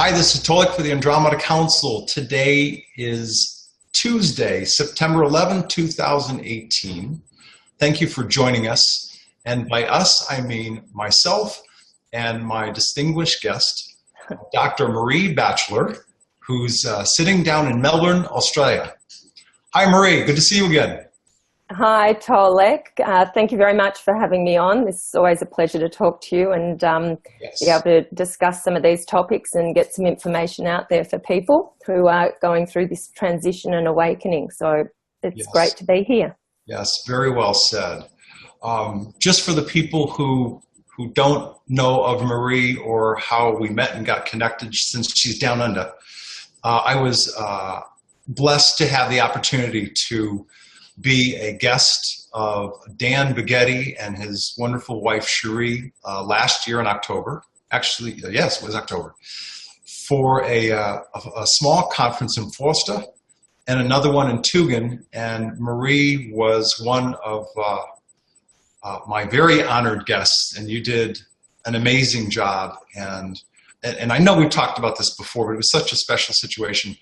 Hi, this is Tolec for the Andromeda Council. Today is Tuesday, September 11, 2018. Thank you for joining us. And by us, I mean myself and my distinguished guest, Dr. Maree Batchelor, who's sitting down in Melbourne, Australia. Hi, Maree. Good to see you again. Hi, Tolec. Thank you very much for having me on. It's always a pleasure to talk to you and be able to discuss some of these topics and get some information out there for people who are going through this transition and awakening. So it's great to be here. Yes, very well said. Just for the people who don't know of Maree or how we met and got connected since she's down under, I was blessed to have the opportunity to be a guest of Dan Baghetti and his wonderful wife Cherie last year in October. Actually, yes, it was October, for a small conference in Forster and another one in Tugun. And Maree was one of my very honored guests, and you did an amazing job. And I know we talked about this before, but it was such a special situation.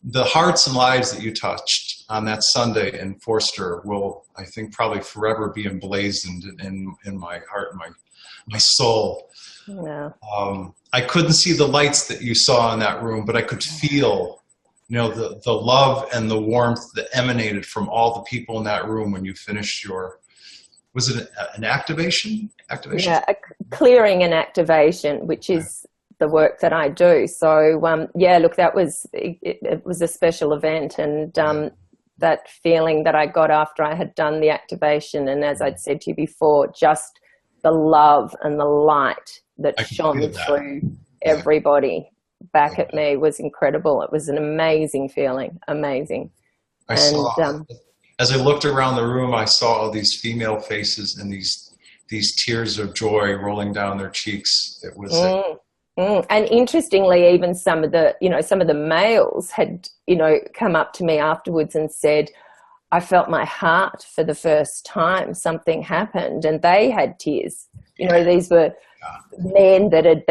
The hearts and lives that you touched on that Sunday in Forster will, I think, probably forever be emblazoned in my heart and my soul. Yeah. I couldn't see the lights that you saw in that room, but I could feel, the love and the warmth that emanated from all the people in that room when you finished your, was it an activation? Yeah, a clearing and activation, which is the work that I do. So yeah, look, that was, it was a special event, and that feeling that I got after I had done the activation, and as I'd said to you before, just the love and the light that shone through everybody back at me was incredible. It was an amazing feeling, amazing. As I looked around the room, I saw all these female faces and these tears of joy rolling down their cheeks. It was And interestingly, even some of the males had, come up to me afterwards and said, I felt my heart for the first time. Something happened, and they had tears. These were men that had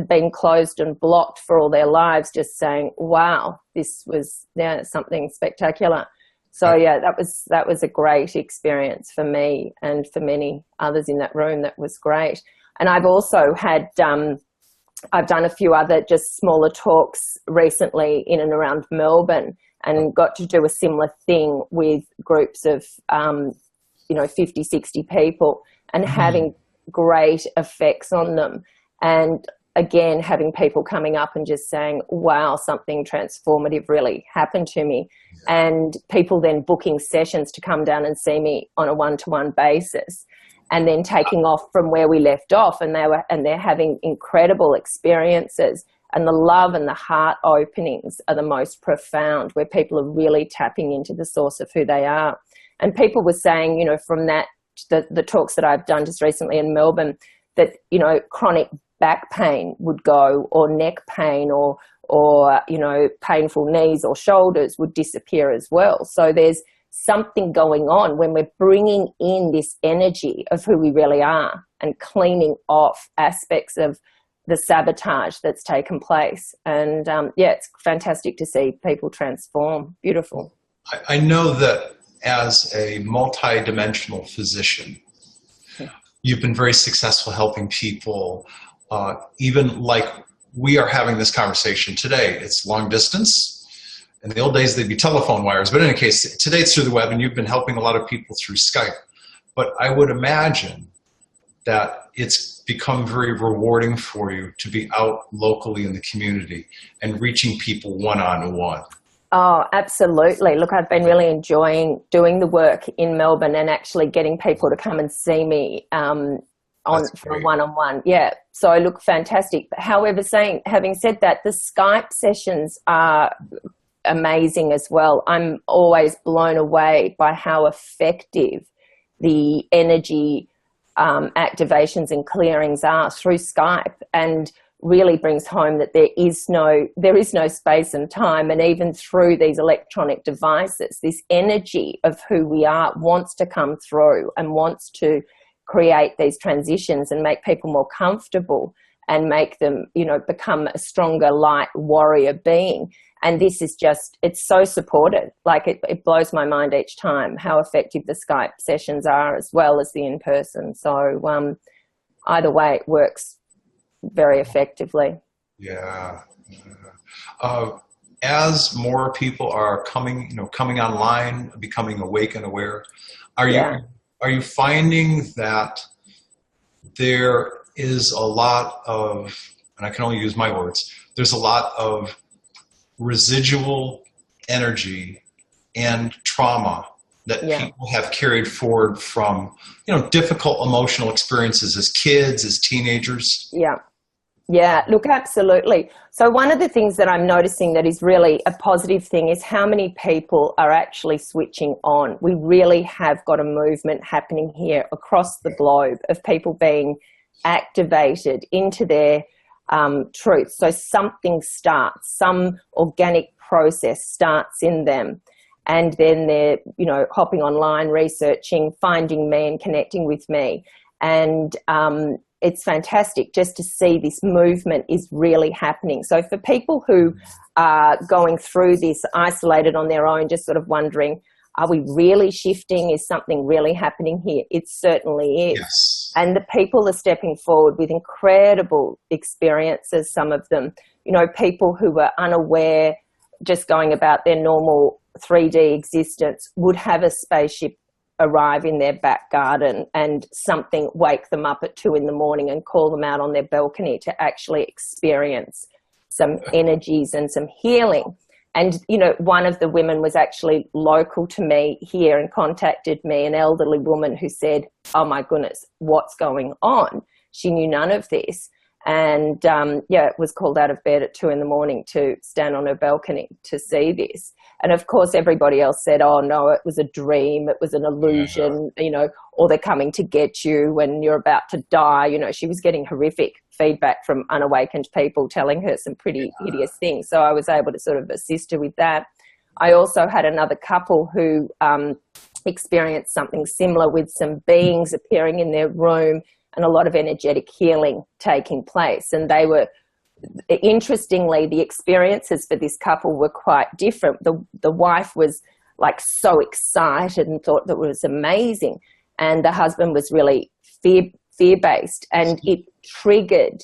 been closed and blocked for all their lives, just saying, wow, this was something spectacular. So yeah, that was a great experience for me and for many others in that room. That was great. And I've also had, I've done a few other just smaller talks recently in and around Melbourne, and got to do a similar thing with groups of, 50, 60 people, and having great effects on them. And again, having people coming up and just saying, wow, something transformative really happened to me. And people then booking sessions to come down and see me on a one-to-one basis, and then taking off from where we left off, and they're having incredible experiences. And the love and the heart openings are the most profound, where people are really tapping into the source of who they are. And people were saying, from that, the talks that I've done just recently in Melbourne, that, chronic back pain would go, or neck pain, or painful knees or shoulders would disappear as well. So there's something going on when we're bringing in this energy of who we really are and cleaning off aspects of the sabotage that's taken place. And yeah, it's fantastic to see people transform. Beautiful. I know that as a multi-dimensional physician, you've been very successful helping people, even like we are having this conversation today. It's long distance. In the old days, they'd be telephone wires. But in any case, today it's through the web, and you've been helping a lot of people through Skype. But I would imagine that it's become very rewarding for you to be out locally in the community and reaching people one-on-one. Oh, absolutely. Look, I've been really enjoying doing the work in Melbourne and actually getting people to come and see me for a one-on-one. Yeah. So I look fantastic. However, having said that, the Skype sessions are amazing as well. I'm always blown away by how effective the energy activations and clearings are through Skype, and really brings home that there is no space and time. And even through these electronic devices, this energy of who we are wants to come through and wants to create these transitions and make people more comfortable. and make them, become a stronger light warrior being. And this is just, it's so supported. Like it blows my mind each time how effective the Skype sessions are as well as the in-person. So either way, it works very effectively. Yeah. As more people are coming online, becoming awake and aware, are you finding that there is a lot of, and I can only use my words, there's a lot of residual energy and trauma that people have carried forward from, difficult emotional experiences as kids, as teenagers? Yeah, look, absolutely. So one of the things that I'm noticing that is really a positive thing is how many people are actually switching on. We really have got a movement happening here across the globe of people being activated into their truth. So something starts, some organic process starts in them. And then they're, hopping online, researching, finding me and connecting with me. And it's fantastic just to see this movement is really happening. So for people who are going through this isolated on their own, just sort of wondering, are we really shifting? Is something really happening here? It certainly is. Yes. And the people are stepping forward with incredible experiences, some of them, people who were unaware, just going about their normal 3D existence, would have a spaceship arrive in their back garden and something wake them up at 2 a.m. and call them out on their balcony to actually experience some energies and some healing. And, one of the women was actually local to me here and contacted me, an elderly woman who said, oh my goodness, what's going on? She knew none of this. And, was called out of bed at 2 a.m. to stand on her balcony to see this. And of course, everybody else said, oh no, it was a dream. It was an illusion, or they're coming to get you when you're about to die. She was getting horrific feedback from unawakened people telling her some pretty hideous things. So I was able to sort of assist her with that. I also had another couple who experienced something similar with some beings appearing in their room and a lot of energetic healing taking place. And they were, interestingly, the experiences for this couple were quite different. The wife was like so excited and thought that it was amazing. And the husband was really fear-based, and it triggered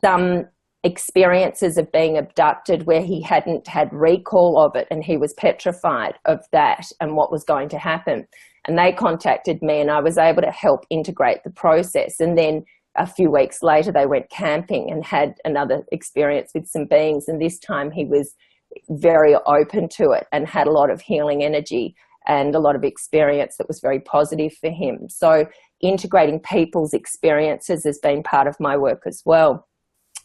some experiences of being abducted where he hadn't had recall of it, and he was petrified of that and what was going to happen. And they contacted me, and I was able to help integrate the process. And then a few weeks later, they went camping and had another experience with some beings. And this time he was very open to it and had a lot of healing energy and a lot of experience that was very positive for him. So integrating people's experiences has been part of my work as well.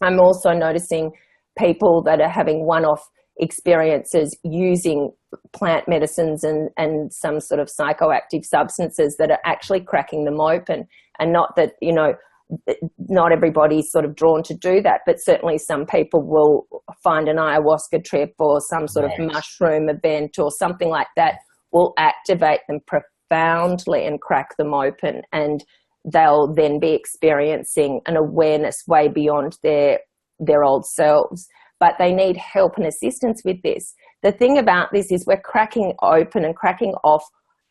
I'm also noticing people that are having one-off experiences using plant medicines and some sort of psychoactive substances that are actually cracking them open. And not that, not everybody's sort of drawn to do that, but certainly some people will find an ayahuasca trip or some sort of mushroom event or something like that will activate them profoundly and crack them open. And they'll then be experiencing an awareness way beyond their old selves. But they need help and assistance with this. The thing about this is we're cracking open and cracking off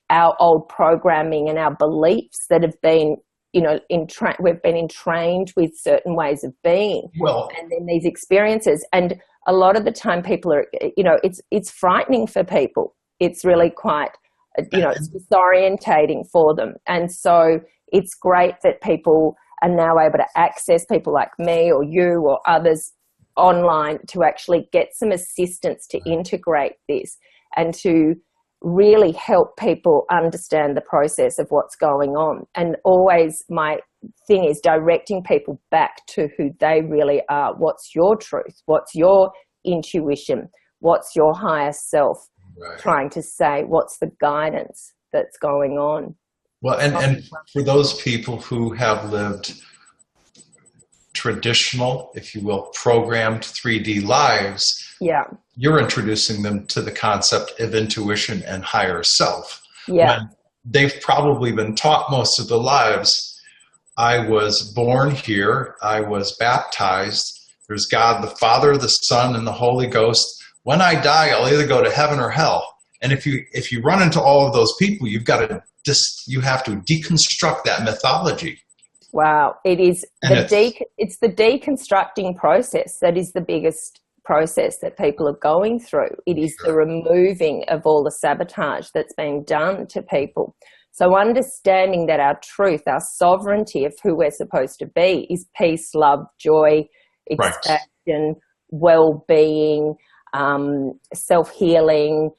our old programming and our beliefs that have been, we've been entrained with certain ways of being. Well, and then these experiences. And a lot of the time people are, it's frightening for people. It's really quite, it's disorientating for them. And so it's great that people are now able to access people like me or you or others online to actually get some assistance to integrate this and to really help people understand the process of what's going on. And always my thing is directing people back to who they really are. What's your truth? What's your intuition? What's your higher self trying to say? What's the guidance that's going on? Well, and for those people who have lived traditional, if you will, programmed 3D lives, you're introducing them to the concept of intuition and higher self. When they've probably been taught most of their lives, I was born here. I was baptized. There's God, the Father, the Son, and the Holy Ghost. When I die, I'll either go to heaven or hell. And if you run into all of those people, you have to deconstruct that mythology. Wow, it's the deconstructing process that is the biggest process that people are going through. It is the removing of all the sabotage that's being done to people. So understanding that our truth, our sovereignty of who we're supposed to be is peace, love, joy, expansion, well-being, self-healing,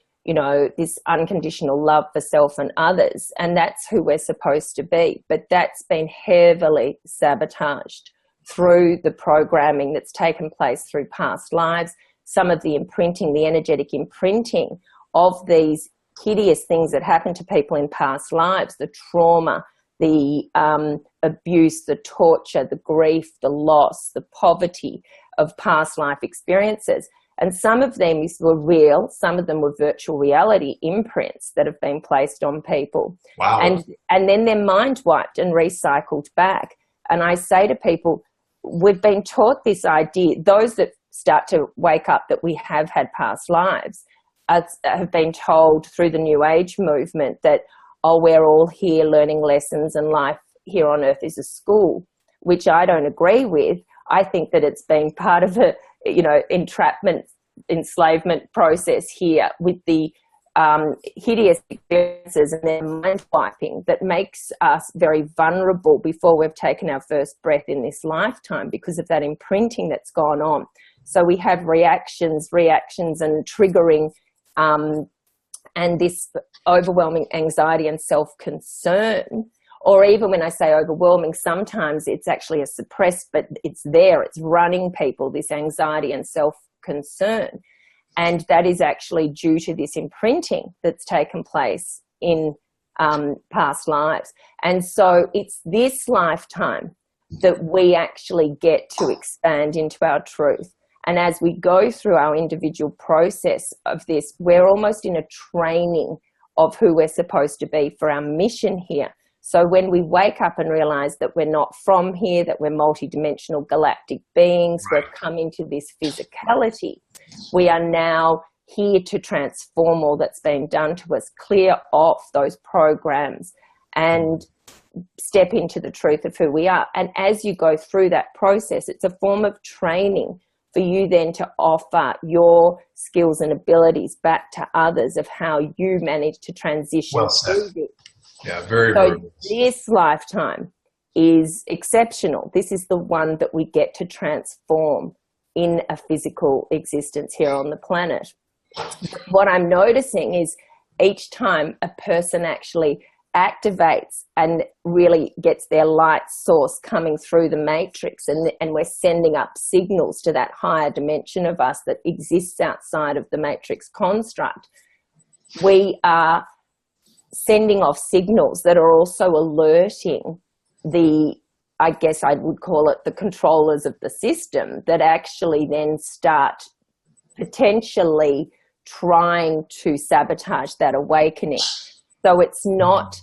this unconditional love for self and others. And that's who we're supposed to be. But that's been heavily sabotaged through the programming that's taken place through past lives, some of the imprinting, the energetic imprinting of these hideous things that happened to people in past lives, the trauma, the abuse, the torture, the grief, the loss, the poverty of past life experiences. And some of them were real, some of them were virtual reality imprints that have been placed on people. Wow. And then they're mind wiped and recycled back. And I say to people, we've been taught this idea, those that start to wake up that we have had past lives, have been told through the New Age movement that, we're all here learning lessons and life here on earth is a school, which I don't agree with. I think that it's been part of a entrapment, enslavement process here with the hideous experiences and their mind wiping that makes us very vulnerable before we've taken our first breath in this lifetime because of that imprinting that's gone on. So we have reactions and triggering and this overwhelming anxiety and self-concern. Or even when I say overwhelming, sometimes it's actually a suppressed, but it's there, it's running people, this anxiety and self-concern. And that is actually due to this imprinting that's taken place in past lives. And so it's this lifetime that we actually get to expand into our truth. And as we go through our individual process of this, we're almost in a training of who we're supposed to be for our mission here. So when we wake up and realize that we're not from here, that we're multidimensional galactic beings, we've come into this physicality, we are now here to transform all that's been done to us, clear off those programs and step into the truth of who we are. And as you go through that process, it's a form of training for you then to offer your skills and abilities back to others of how you manage to transition through this. Yeah, very, so very. This lifetime is exceptional. This is the one that we get to transform in a physical existence here on the planet. What I'm noticing is each time a person actually activates and really gets their light source coming through the matrix, and we're sending up signals to that higher dimension of us that exists outside of the matrix construct, we are sending off signals that are also alerting I guess I would call it the controllers of the system that actually then start potentially trying to sabotage that awakening. So it's not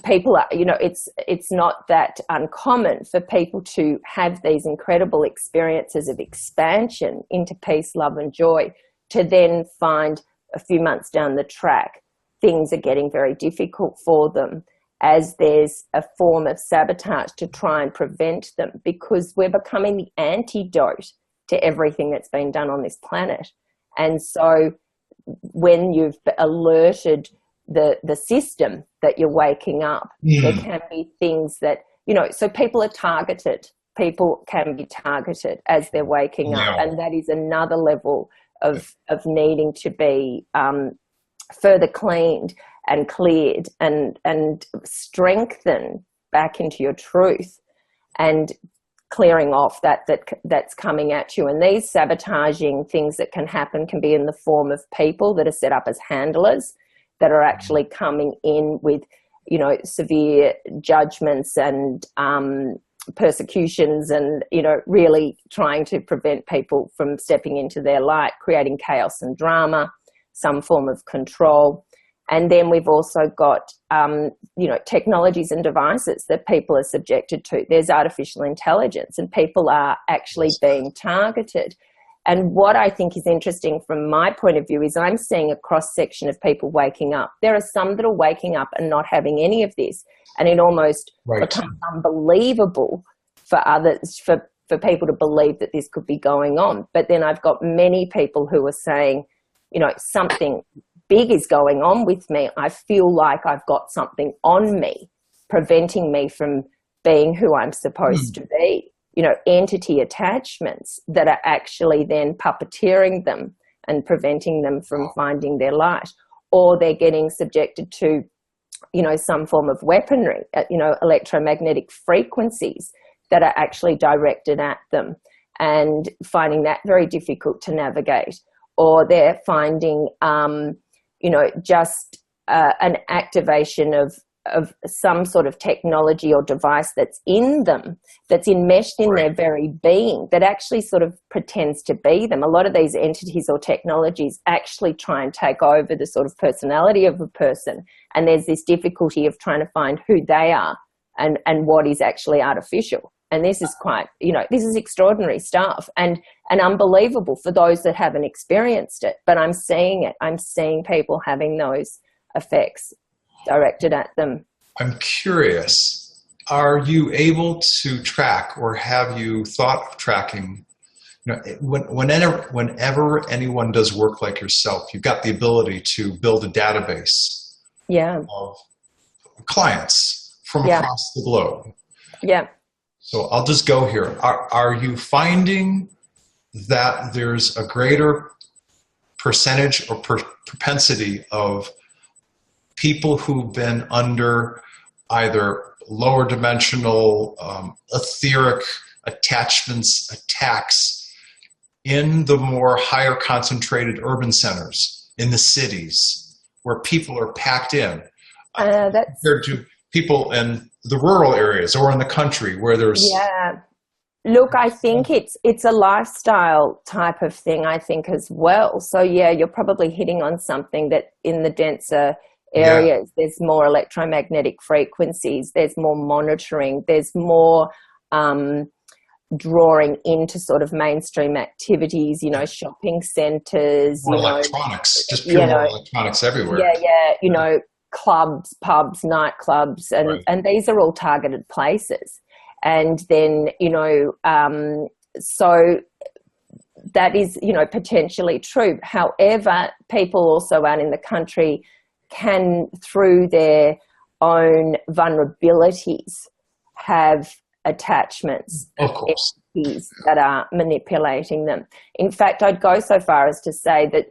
people are, it's not that uncommon for people to have these incredible experiences of expansion into peace, love, and joy, to then find a few months down the track things are getting very difficult for them, as there's a form of sabotage to try and prevent them, because we're becoming the antidote to everything that's been done on this planet. And so when you've alerted the system that you're waking up, there can be things that, so people are targeted. People can be targeted as they're waking up. And that is another level of needing to be further cleaned and cleared and strengthened back into your truth, and clearing off that's coming at you. And these sabotaging things that can happen can be in the form of people that are set up as handlers that are actually coming in with, severe judgments and persecutions and, really trying to prevent people from stepping into their light, creating chaos and drama, some form of control. And then we've also got, technologies and devices that people are subjected to. There's artificial intelligence, and people are actually being targeted. And what I think is interesting from my point of view is I'm seeing a cross-section of people waking up. There are some that are waking up and not having any of this, and it almost becomes unbelievable for others, for people to believe that this could be going on. But then I've got many people who are saying, something big is going on with me. I feel like I've got something on me, preventing me from being who I'm supposed to be. Entity attachments that are actually then puppeteering them and preventing them from finding their light, or they're getting subjected to, some form of weaponry, electromagnetic frequencies that are actually directed at them, and finding that very difficult to navigate. Or they're finding, just an activation of some sort of technology or device that's in them, that's enmeshed in their very being, that actually sort of pretends to be them. A lot of these entities or technologies actually try and take over the sort of personality of a person, and there's this difficulty of trying to find who they are and what is actually artificial. And this is quite, this is extraordinary stuff and unbelievable for those that haven't experienced it. But I'm seeing it. I'm seeing people having those effects directed at them. I'm curious, are you able to track, or have you thought of tracking? Whenever anyone does work like yourself, you've got the ability to build a database of clients from across the globe. Yeah. So I'll just go here. Are you finding that there's a greater percentage or propensity of people who've been under either lower dimensional, etheric attacks in the more higher concentrated urban centers, in the cities, where people are packed in, compared to people in the rural areas or in the country where there's... Yeah. Look, I think it's a lifestyle type of thing, I think, as well. So, you're probably hitting on something that in the denser areas, there's more electromagnetic frequencies, there's more monitoring, there's more drawing into sort of mainstream activities, shopping centres. More electronics, just pure electronics everywhere. Clubs, pubs, nightclubs, and these are all targeted places. And then, so that is, potentially true. However, people also out in the country can, through their own vulnerabilities, have attachments, entities that are manipulating them. In fact, I'd go so far as to say that,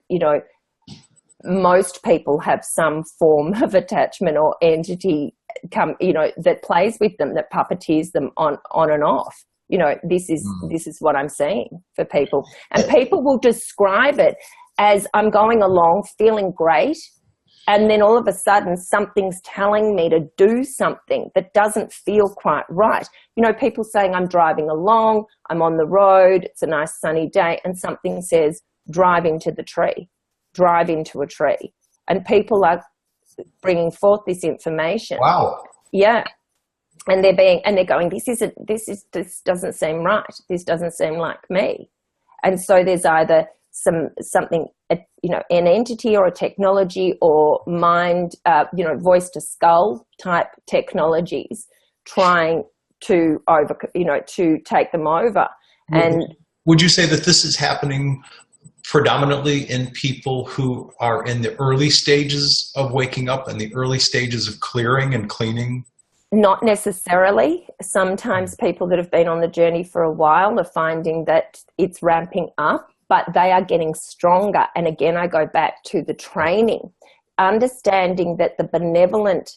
most people have some form of attachment or entity that plays with them, that puppeteers them on and off. This is what I'm seeing for people. And people will describe it as, I'm going along feeling great, and then all of a sudden something's telling me to do something that doesn't feel quite right. People saying, I'm driving along, I'm on the road, it's a nice sunny day, and something says, drive into the tree, drive into a tree. And people are bringing forth this information. Wow. Yeah. And they're going, this doesn't seem right. This doesn't seem like me. And so there's either something, an entity or a technology or mind, voice to skull type technologies trying to to take them over. And would you say that this is happening predominantly in people who are in the early stages of waking up and the early stages of clearing and cleaning? Not necessarily. Sometimes people that have been on the journey for a while are finding that it's ramping up, but they are getting stronger. And again, I go back to the training, understanding that the benevolent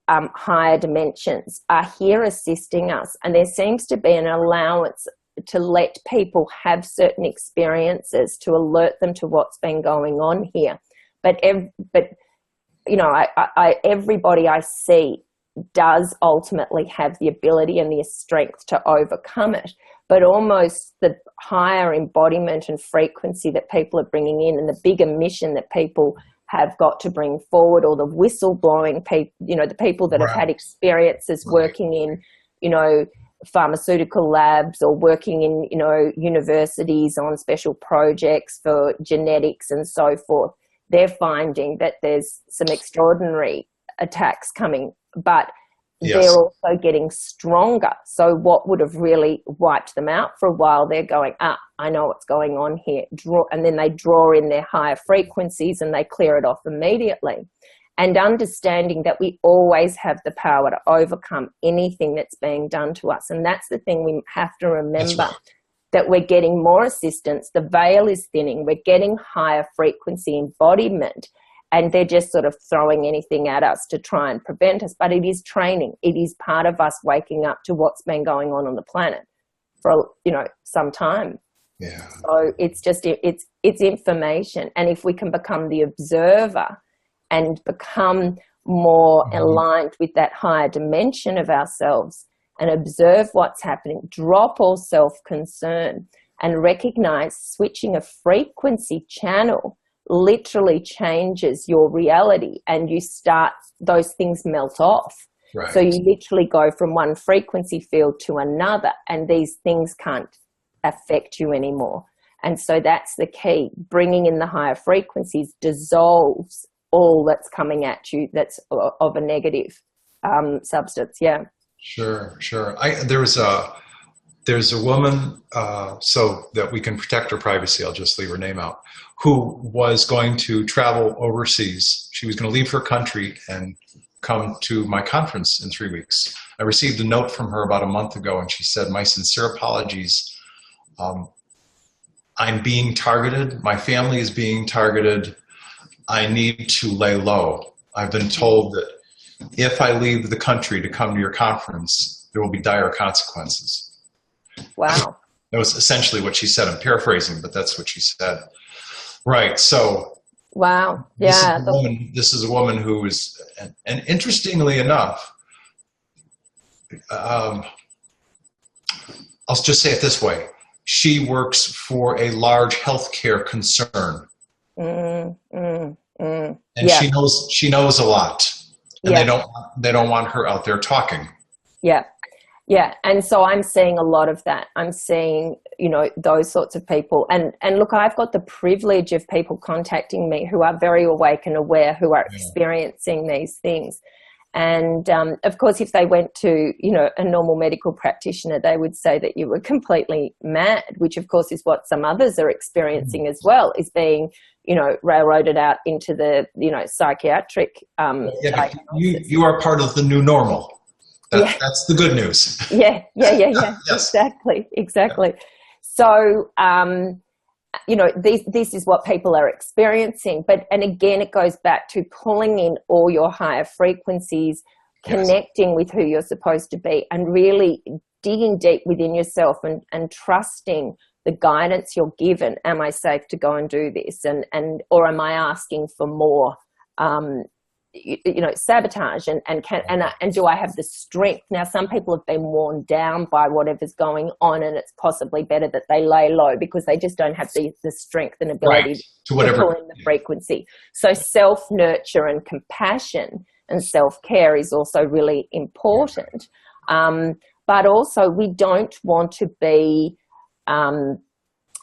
higher dimensions are here assisting us. And there seems to be an allowance to let people have certain experiences, to alert them to what's been going on here. But everybody I see does ultimately have the ability and the strength to overcome it. But almost the higher embodiment and frequency that people are bringing in, and the bigger mission that people have got to bring forward, or the whistleblowing people, you know, the people that have had experiences working in, you know, pharmaceutical labs or working in, you know, universities on special projects for genetics and so forth. They're finding that there's some extraordinary attacks coming, but they're also getting stronger. So what would have really wiped them out for a while, they're going, I know what's going on here. And then they draw in their higher frequencies and they clear it off immediately. And understanding that we always have the power to overcome anything that's being done to us. And that's the thing we have to remember, that we're getting more assistance. The veil is thinning. We're getting higher frequency embodiment. And they're just sort of throwing anything at us to try and prevent us. But it is training. It is part of us waking up to what's been going on the planet for, you know, some time. Yeah. So it's just, it's information. And if we can become the observer and become more aligned with that higher dimension of ourselves and observe what's happening, drop all self-concern and recognize switching a frequency channel literally changes your reality, and you start, those things melt off. So you literally go from one frequency field to another, and these things can't affect you anymore. And so that's the key. Bringing in the higher frequencies dissolves all that's coming at you that's of a negative substance. Yeah. Sure. There's a woman, so that we can protect her privacy, I'll just leave her name out, who was going to travel overseas. She was going to leave her country and come to my conference in 3 weeks. I received a note from her about a month ago, and she said, "My sincere apologies. I'm being targeted. My family is being targeted. I need to lay low. I've been told that if I leave the country to come to your conference, there will be dire consequences." Wow. That was essentially what she said. I'm paraphrasing, but that's what she said. Right. So, wow. Yeah. This is a woman who is, and interestingly enough, I'll just say it this way. She works for a large healthcare concern. And she knows a lot. And they don't want her out there talking. Yeah. Yeah. And so I'm seeing a lot of that. I'm seeing, you know, those sorts of people. And look, I've got the privilege of people contacting me who are very awake and aware, who are experiencing these things. And, of course, if they went to, you know, a normal medical practitioner, they would say that you were completely mad, which, of course, is what some others are experiencing as well, is being, you know, railroaded out into the, you know, psychiatric you are part of the new normal. That's the good news. Yeah. Yes. Exactly. So, you know, this is what people are experiencing. And again, it goes back to pulling in all your higher frequencies, connecting with who you're supposed to be, and really digging deep within yourself and trusting the guidance you're given. Am I safe to go and do this? Or am I asking for more, you know, sabotage and do I have the strength? Now, some people have been worn down by whatever's going on, and it's possibly better that they lay low because they just don't have the strength and ability to pull in the frequency. So self-nurture and compassion and self-care is also really important. But also we don't want to be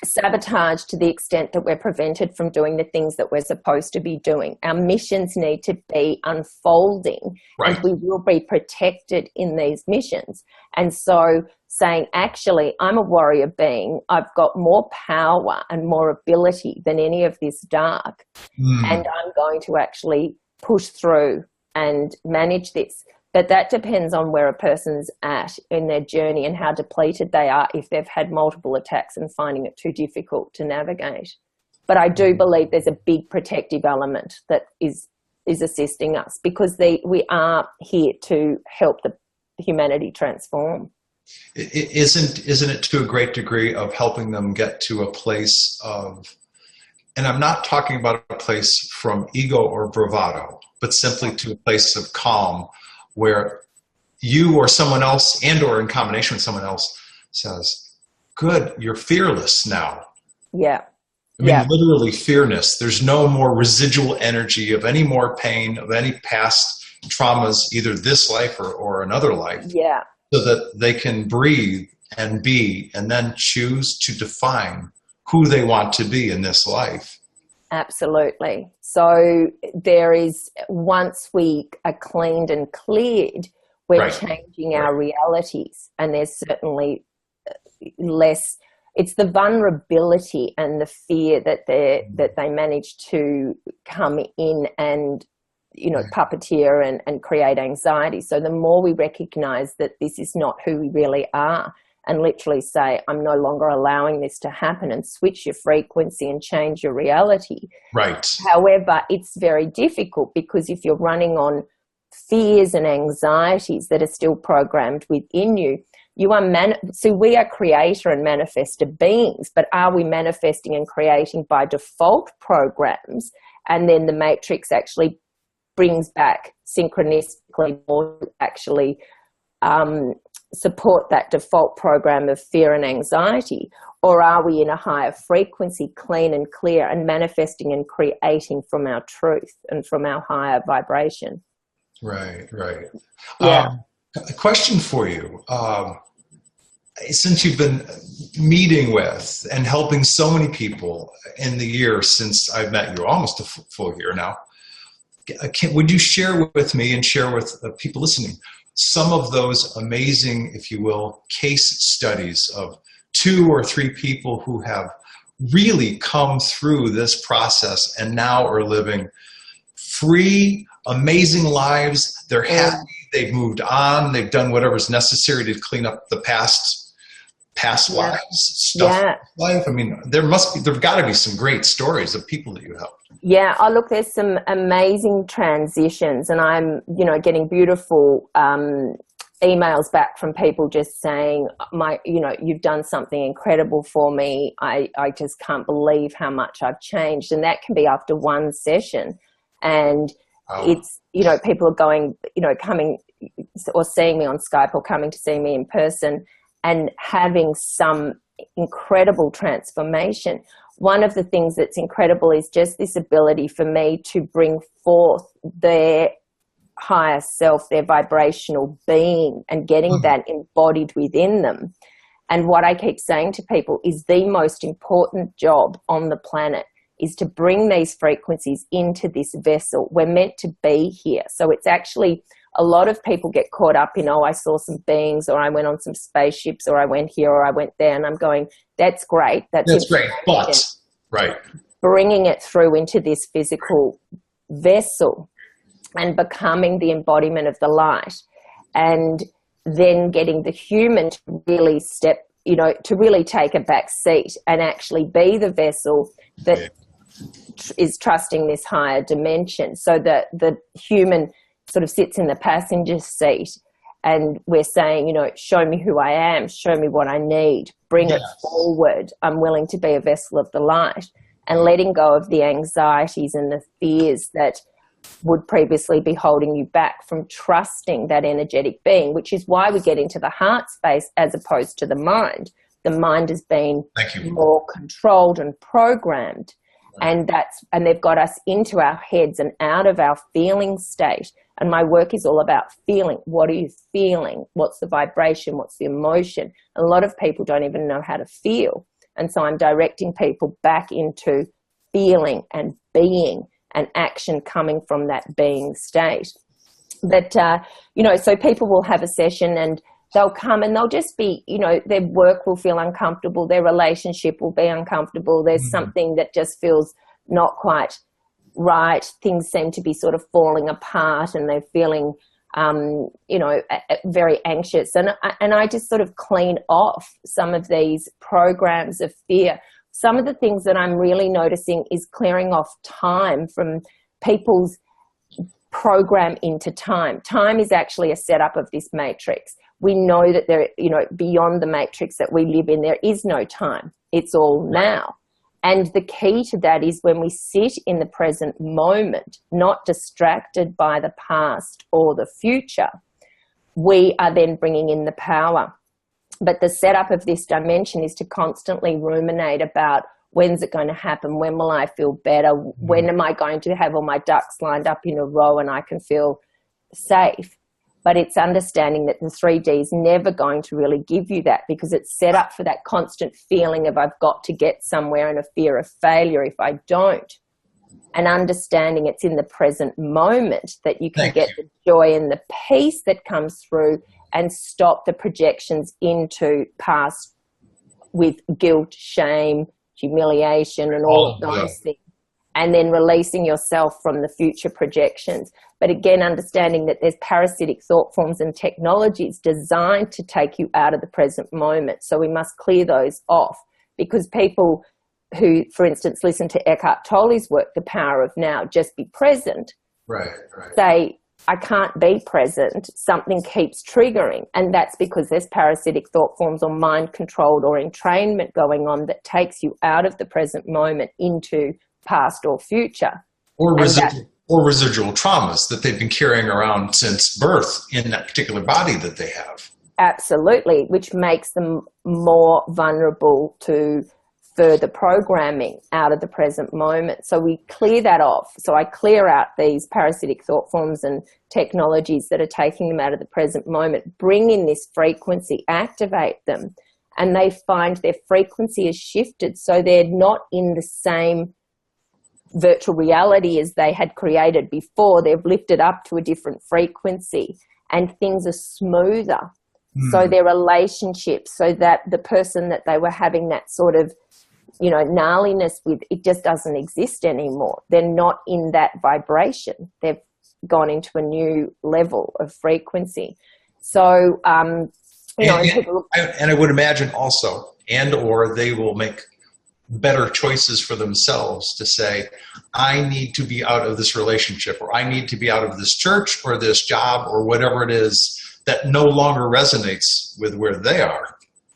sabotage to the extent that we're prevented from doing the things that we're supposed to be doing. Our missions need to be unfolding, and we will be protected in these missions. And so saying, actually, I'm a warrior being, I've got more power and more ability than any of this dark, and I'm going to actually push through and manage this. But that depends on where a person's at in their journey and how depleted they are, if they've had multiple attacks and finding it too difficult to navigate. But I do believe there's a big protective element that is assisting us, because we are here to help the humanity transform. Isn't it to a great degree of helping them get to a place of, and I'm not talking about a place from ego or bravado, but simply to a place of calm, where you or someone else, and or in combination with someone else, says, good, you're fearless now. Yeah. I mean, Yeah. literally fearness. There's no more residual energy of any more pain, of any past traumas, either this life or another life, Yeah. so that they can breathe and be, and then choose to define who they want to be in this life. Absolutely. So there is, once we are cleaned and cleared, we're Right. changing our realities, and there's certainly less. It's the vulnerability and the fear that they manage to come in and, you know, puppeteer and create anxiety. So the more we recognize that this is not who we really are, and literally say, I'm no longer allowing this to happen, and switch your frequency and change your reality. Right. However, it's very difficult, because if you're running on fears and anxieties that are still programmed within you, you are so we are creator and manifestor beings, but are we manifesting and creating by default programs? And then the matrix actually brings back synchronistically more to actually support that default program of fear and anxiety? Or are we in a higher frequency, clean and clear, and manifesting and creating from our truth and from our higher vibration? Right, right. Yeah. A question for you. Since you've been meeting with and helping so many people in the year since I've met you, almost a full year now, would you share with me and share with people listening some of those amazing, if you will, case studies of 2 or 3 people who have really come through this process and now are living free, amazing lives? They're happy, they've moved on, they've done whatever's necessary to clean up the past lives, stuff. Life. I mean, there've got to be some great stories of people that you helped. Yeah. Oh, look, there's some amazing transitions, and I'm, you know, getting beautiful emails back from people just saying, you know, you've done something incredible for me. I just can't believe how much I've changed. And that can be after one session. And it's, you know, people are going, you know, coming or seeing me on Skype or coming to see me in person and having some incredible transformation. One of the things that's incredible is just this ability for me to bring forth their higher self, their vibrational being, and getting that embodied within them. And what I keep saying to people is the most important job on the planet is to bring these frequencies into this vessel. We're meant to be here. So it's actually, a lot of people get caught up in, oh, I saw some beings, or I went on some spaceships, or I went here, or I went there. And I'm going, that's great. That's great. But, right. Bringing it through into this physical vessel and becoming the embodiment of the light, and then getting the human to really step, you know, to really take a back seat and actually be the vessel that is trusting this higher dimension, so that the human sort of sits in the passenger seat and we're saying, you know, show me who I am, show me what I need, bring it forward. I'm willing to be a vessel of the light, and letting go of the anxieties and the fears that would previously be holding you back from trusting that energetic being, which is why we get into the heart space as opposed to the mind. The mind has been more controlled and programmed, and they've got us into our heads and out of our feeling state. And my work is all about feeling. What are you feeling? What's the vibration? What's the emotion? And a lot of people don't even know how to feel. And so I'm directing people back into feeling and being, and action coming from that being state. But, you know, so people will have a session and they'll come and they'll just be, you know, their work will feel uncomfortable, their relationship will be uncomfortable, there's something that just feels not quite right, things seem to be sort of falling apart, and they're feeling, you know, very anxious. And I just sort of clean off some of these programs of fear. Some of the things that I'm really noticing is clearing off time from people's program into time. Time is actually a setup of this matrix. We know that there, you know, beyond the matrix that we live in, there is no time. It's all now. And the key to that is when we sit in the present moment, not distracted by the past or the future, we are then bringing in the power. But the setup of this dimension is to constantly ruminate about When's it going to happen? When will I feel better? When am I going to have all my ducks lined up in a row and I can feel safe? But it's understanding that the 3D is never going to really give you that, because it's set up for that constant feeling of I've got to get somewhere and a fear of failure if I don't. And understanding it's in the present moment that you can get the joy and the peace that comes through, and stop the projections into past with guilt, shame, humiliation, and all of those things. And then releasing yourself from the future projections. But again, understanding that there's parasitic thought forms and technologies designed to take you out of the present moment. So we must clear those off, because people who, for instance, listen to Eckhart Tolle's work, The Power of Now, Just Be Present, say, I can't be present, something keeps triggering. And that's because there's parasitic thought forms or mind controlled or entrainment going on that takes you out of the present moment into past or future. Or residual traumas that they've been carrying around since birth in that particular body that they have. Absolutely, which makes them more vulnerable to further programming out of the present moment. So we clear that off. So I clear out these parasitic thought forms and technologies that are taking them out of the present moment, bring in this frequency, activate them, and they find their frequency has shifted. So they're not in the same virtual reality as they had created before. They've lifted up to a different frequency and things are smoother. So their relationships, so that the person that they were having that sort of, you know, gnarliness with, it just doesn't exist anymore. They're not in that vibration. They've gone into a new level of frequency. So, you know, and I would imagine also, or they will make better choices for themselves to say, I need to be out of this relationship, or I need to be out of this church or this job or whatever it is that no longer resonates with where they are.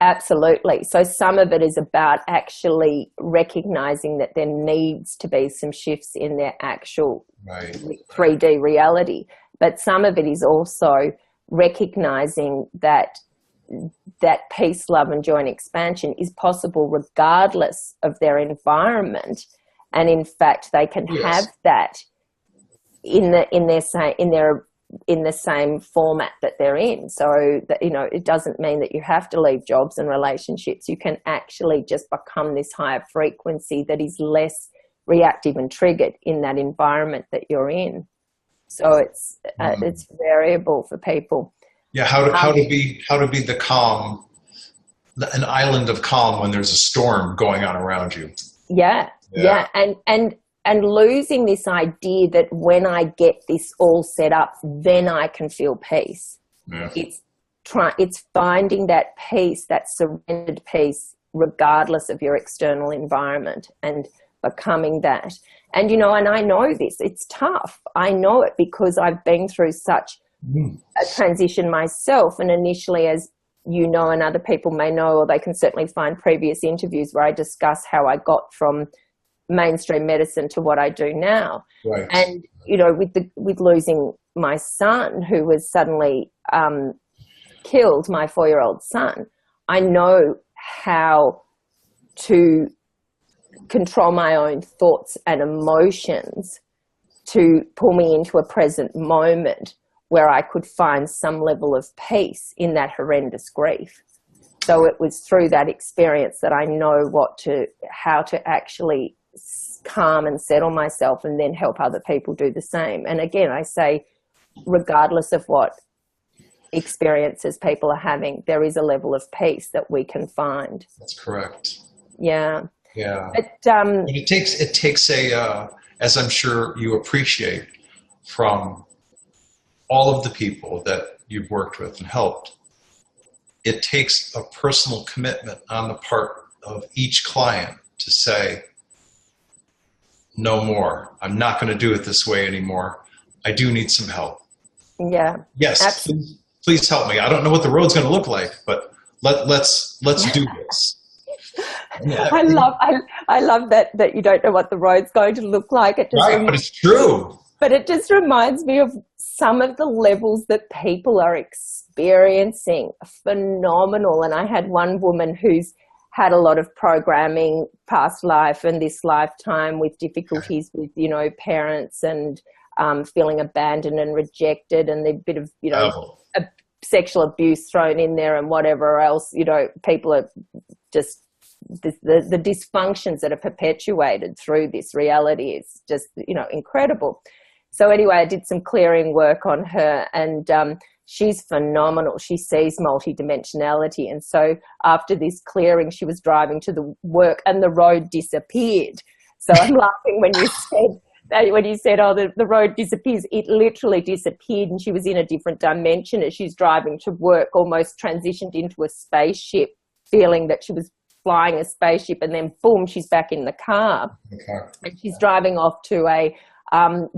Absolutely. So some of it is about actually recognizing that there needs to be some shifts in their actual 3D reality. But some of it is also recognizing that peace, love, and joy and expansion is possible regardless of their environment. And in fact, they can have that in the same format that they're in. So that, you know, it doesn't mean that you have to leave jobs and relationships. You can actually just become this higher frequency that is less reactive and triggered in that environment that you're in. So it's variable for people. Yeah, how to be the calm, an island of calm when there's a storm going on around you. Yeah. And losing this idea that when I get this all set up, then I can feel peace. Yeah. It's finding that peace, that surrendered peace, regardless of your external environment, and becoming that. And, you know, and I know this, it's tough. I know it because I've been through such a transition myself. And initially, as you know, and other people may know, or they can certainly find previous interviews where I discuss how I got from mainstream medicine to what I do now. Right. And, you know, with losing my son, who was suddenly killed, my 4-year-old son, I know how to control my own thoughts and emotions to pull me into a present moment where I could find some level of peace in that horrendous grief. So it was through that experience that I know how to actually calm and settle myself, and then help other people do the same. And again, I say, regardless of what experiences people are having, there is a level of peace that we can find. That's correct. Yeah. Yeah. But it takes a, as I'm sure you appreciate from all of the people that you've worked with and helped, it takes a personal commitment on the part of each client to say, no more. I'm not going to do it this way anymore. I do need some help. Yeah. Yes. Please help me. I don't know what the road's going to look like, but let's do this. Yeah. I love that you don't know what the road's going to look like. It just but it's true. But it just reminds me of some of the levels that people are experiencing. Phenomenal. And I had one woman who's had a lot of programming, past life and this lifetime, with difficulties with, you know, parents and feeling abandoned and rejected, and the bit of, you know, sexual abuse thrown in there and whatever else. You know, people are just, the dysfunctions that are perpetuated through this reality is just, you know, incredible. So anyway, I did some clearing work on her, and she's phenomenal. She sees multidimensionality. And so after this clearing, she was driving to the work and the road disappeared. So I'm laughing when you said, oh, the road disappears. It literally disappeared, and she was in a different dimension as she's driving to work, almost transitioned into a spaceship, feeling that she was flying a spaceship, and then boom, she's back in the car. And she's driving off to a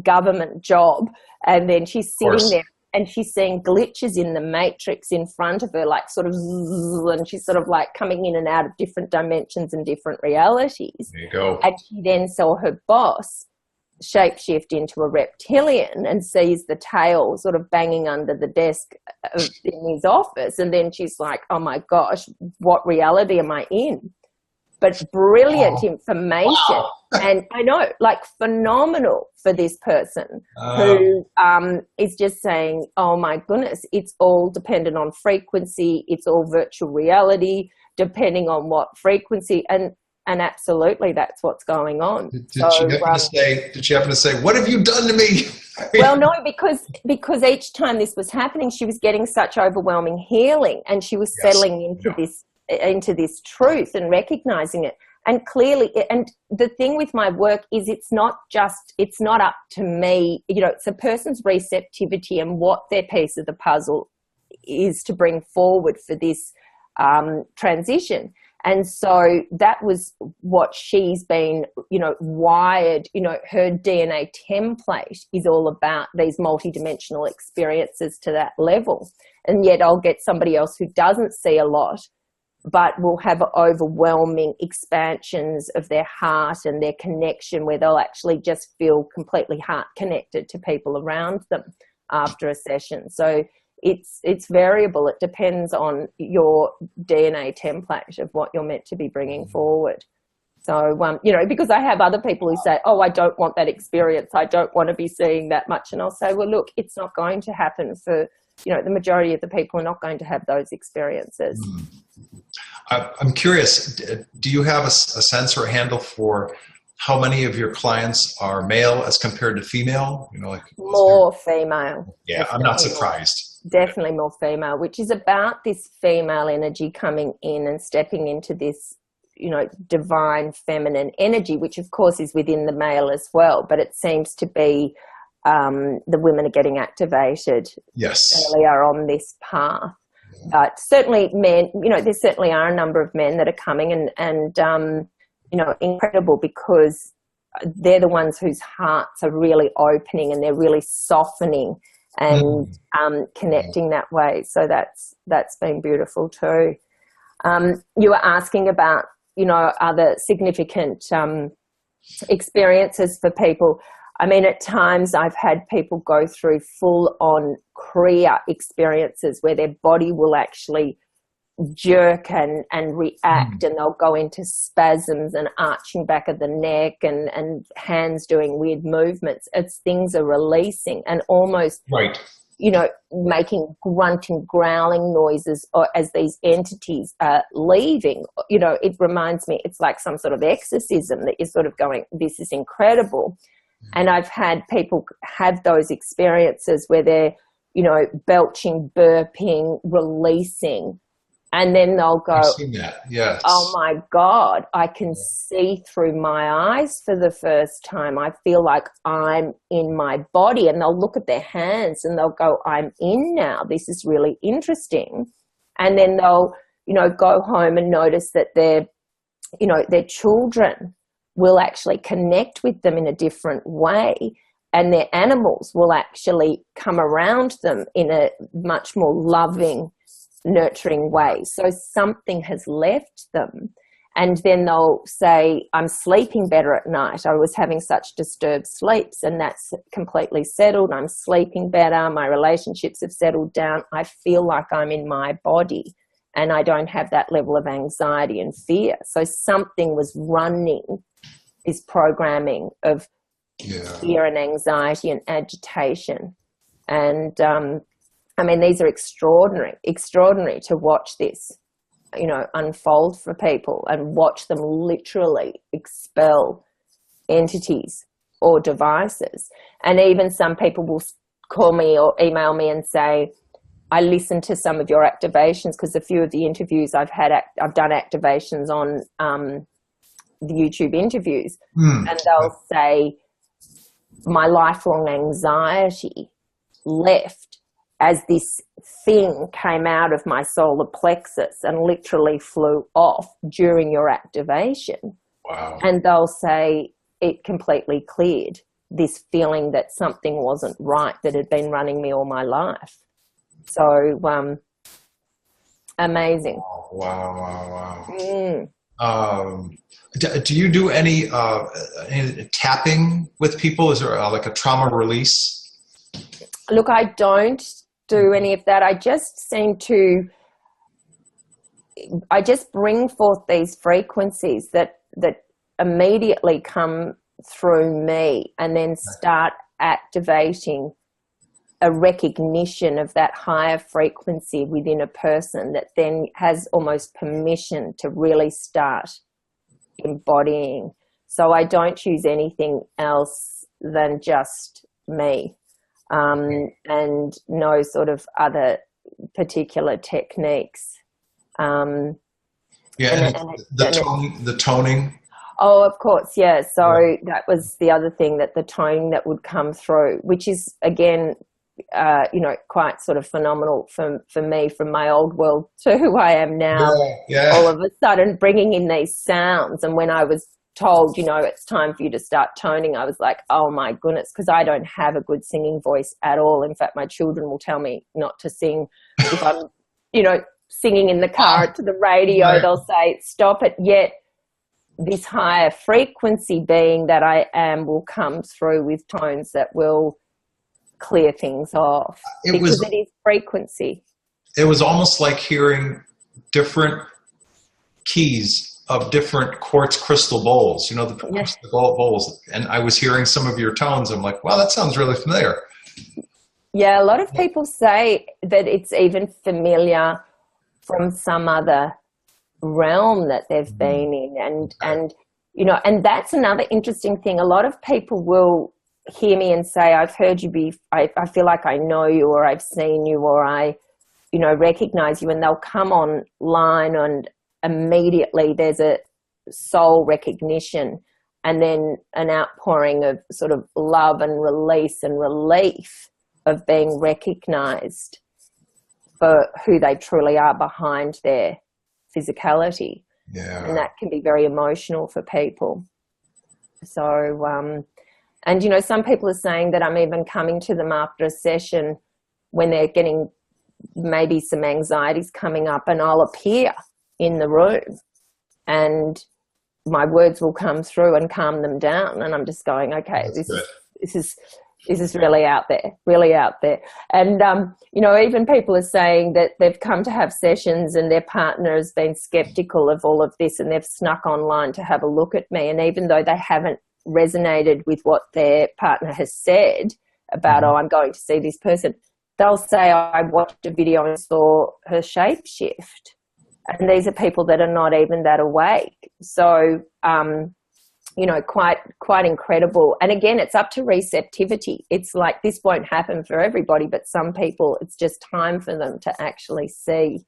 government job, and then she's sitting there and she's seeing glitches in the matrix in front of her, like sort of, and she's sort of like coming in and out of different dimensions and different realities. There you go. And she then saw her boss shapeshift into a reptilian and sees the tail sort of banging under the desk in his office, and then she's like, oh my gosh, what reality am I in? But brilliant information. Wow. And I know, like, phenomenal for this person who is just saying, oh my goodness, it's all dependent on frequency, it's all virtual reality, depending on what frequency, and absolutely that's what's going on. Did she happen to say, what have you done to me? Well, no, because each time this was happening, she was getting such overwhelming healing, and she was settling into this truth and recognizing it. And clearly, and the thing with my work is it's not up to me, you know, it's a person's receptivity and what their piece of the puzzle is to bring forward for this transition. And so that was what she's been, you know, wired, you know, her DNA template is all about these multidimensional experiences to that level. And yet I'll get somebody else who doesn't see a lot, but will have overwhelming expansions of their heart and their connection, where they'll actually just feel completely heart connected to people around them after a session. So it's variable. It depends on your DNA template of what you're meant to be bringing forward. So, you know, because I have other people who say, oh, I don't want that experience, I don't want to be seeing that much. And I'll say, well, look, it's not going to happen for, you know, the majority of the people are not going to have those experiences. I'm curious, do you have a sense or a handle for how many of your clients are male as compared to female? You know, like more female. Yeah, definitely. I'm not surprised. Definitely more female, which is about this female energy coming in and stepping into this, you know, divine feminine energy, which of course is within the male as well. But it seems to be the women are getting activated earlier on this path. But certainly men, you know, there certainly are a number of men that are coming and you know, incredible, because they're the ones whose hearts are really opening and they're really softening and connecting that way. So that's been beautiful too. You were asking about, you know, other significant experiences for people. I mean, at times I've had people go through full-on Kriya experiences where their body will actually jerk and react, and they'll go into spasms and arching back of the neck and hands doing weird movements. It's things are releasing and almost, you know, making grunting, growling noises as these entities are leaving. You know, it reminds me, it's like some sort of exorcism that you're sort of going, this is incredible. And I've had people have those experiences where they're, you know, belching, burping, releasing, and then they'll go, I've seen that. Yes. Oh my God, I can see through my eyes for the first time. I feel like I'm in my body. And they'll look at their hands and they'll go, I'm in now. This is really interesting. And then they'll, you know, go home and notice that their children will actually connect with them in a different way, and their animals will actually come around them in a much more loving, nurturing way. So something has left them, and then they'll say, I'm sleeping better at night. I was having such disturbed sleeps, and that's completely settled. I'm sleeping better. My relationships have settled down. I feel like I'm in my body. and I don't have that level of anxiety and fear. So something was running this programming of fear and anxiety and agitation. And I mean, these are extraordinary to watch this, you know, unfold for people and watch them literally expel entities or devices. And even some people will call me or email me and say, I listened to some of your activations, because a few of the interviews I've done activations on the YouTube interviews, and they'll say, my lifelong anxiety left as this thing came out of my solar plexus and literally flew off during your activation. Wow. And they'll say it completely cleared this feeling that something wasn't right that had been running me all my life. So amazing. Wow. Do you do any tapping with people? Is there like a trauma release? Look, I don't do any of that. I just bring forth these frequencies that immediately come through me, and then start activating a recognition of that higher frequency within a person that then has almost permission to really start embodying. So I don't choose anything else than just me, and no sort of other particular techniques. The toning. Oh, of course, yeah. So that was the other thing, that the toning that would come through, which is, again, you know, quite sort of phenomenal for me, from my old world to who I am now. All of a sudden bringing in these sounds. And when I was told, you know, it's time for you to start toning, I was like, oh my goodness, because I don't have a good singing voice at all. In fact, my children will tell me not to sing if I'm, you know, singing in the car to the radio. They'll say, stop it. Yet this higher frequency being that I am will come through with tones that will clear things off, because it is frequency. It was almost like hearing different keys of different quartz crystal bowls, you know, the crystal bowls. And I was hearing some of your tones. I'm like, wow, that sounds really familiar. Yeah, a lot of people say that it's even familiar from some other realm that they've been in. And you know, and that's another interesting thing. A lot of people will hear me and say, I've heard you I feel like I know you, or I've seen you, or I, you know, recognize you. And they'll come online and immediately there's a soul recognition, and then an outpouring of sort of love and release and relief of being recognized for who they truly are behind their physicality. Yeah. And that can be very emotional for people. So, and, you know, some people are saying that I'm even coming to them after a session when they're getting maybe some anxieties coming up, and I'll appear in the room and my words will come through and calm them down. And I'm just going, okay, this is really out there. And, you know, even people are saying that they've come to have sessions and their partner has been skeptical of all of this, and they've snuck online to have a look at me. And even though they haven't resonated with what their partner has said about, oh, I'm going to see this person, they'll say, oh, I watched a video and saw her shape shift. And these are people that are not even that awake. So, you know, quite incredible. And again, it's up to receptivity. It's like, this won't happen for everybody, but some people, it's just time for them to actually see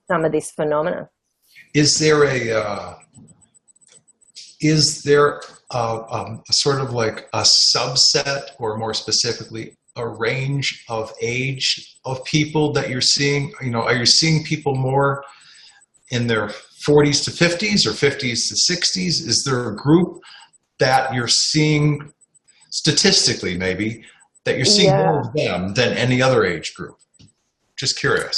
some of this phenomena. Is there a sort of like a subset, or more specifically, a range of age of people that you're seeing? You know, are you seeing people more in their 40s to 50s or 50s to 60s? Is there a group that you're seeing statistically, maybe, that you're seeing more of them than any other age group? Just curious.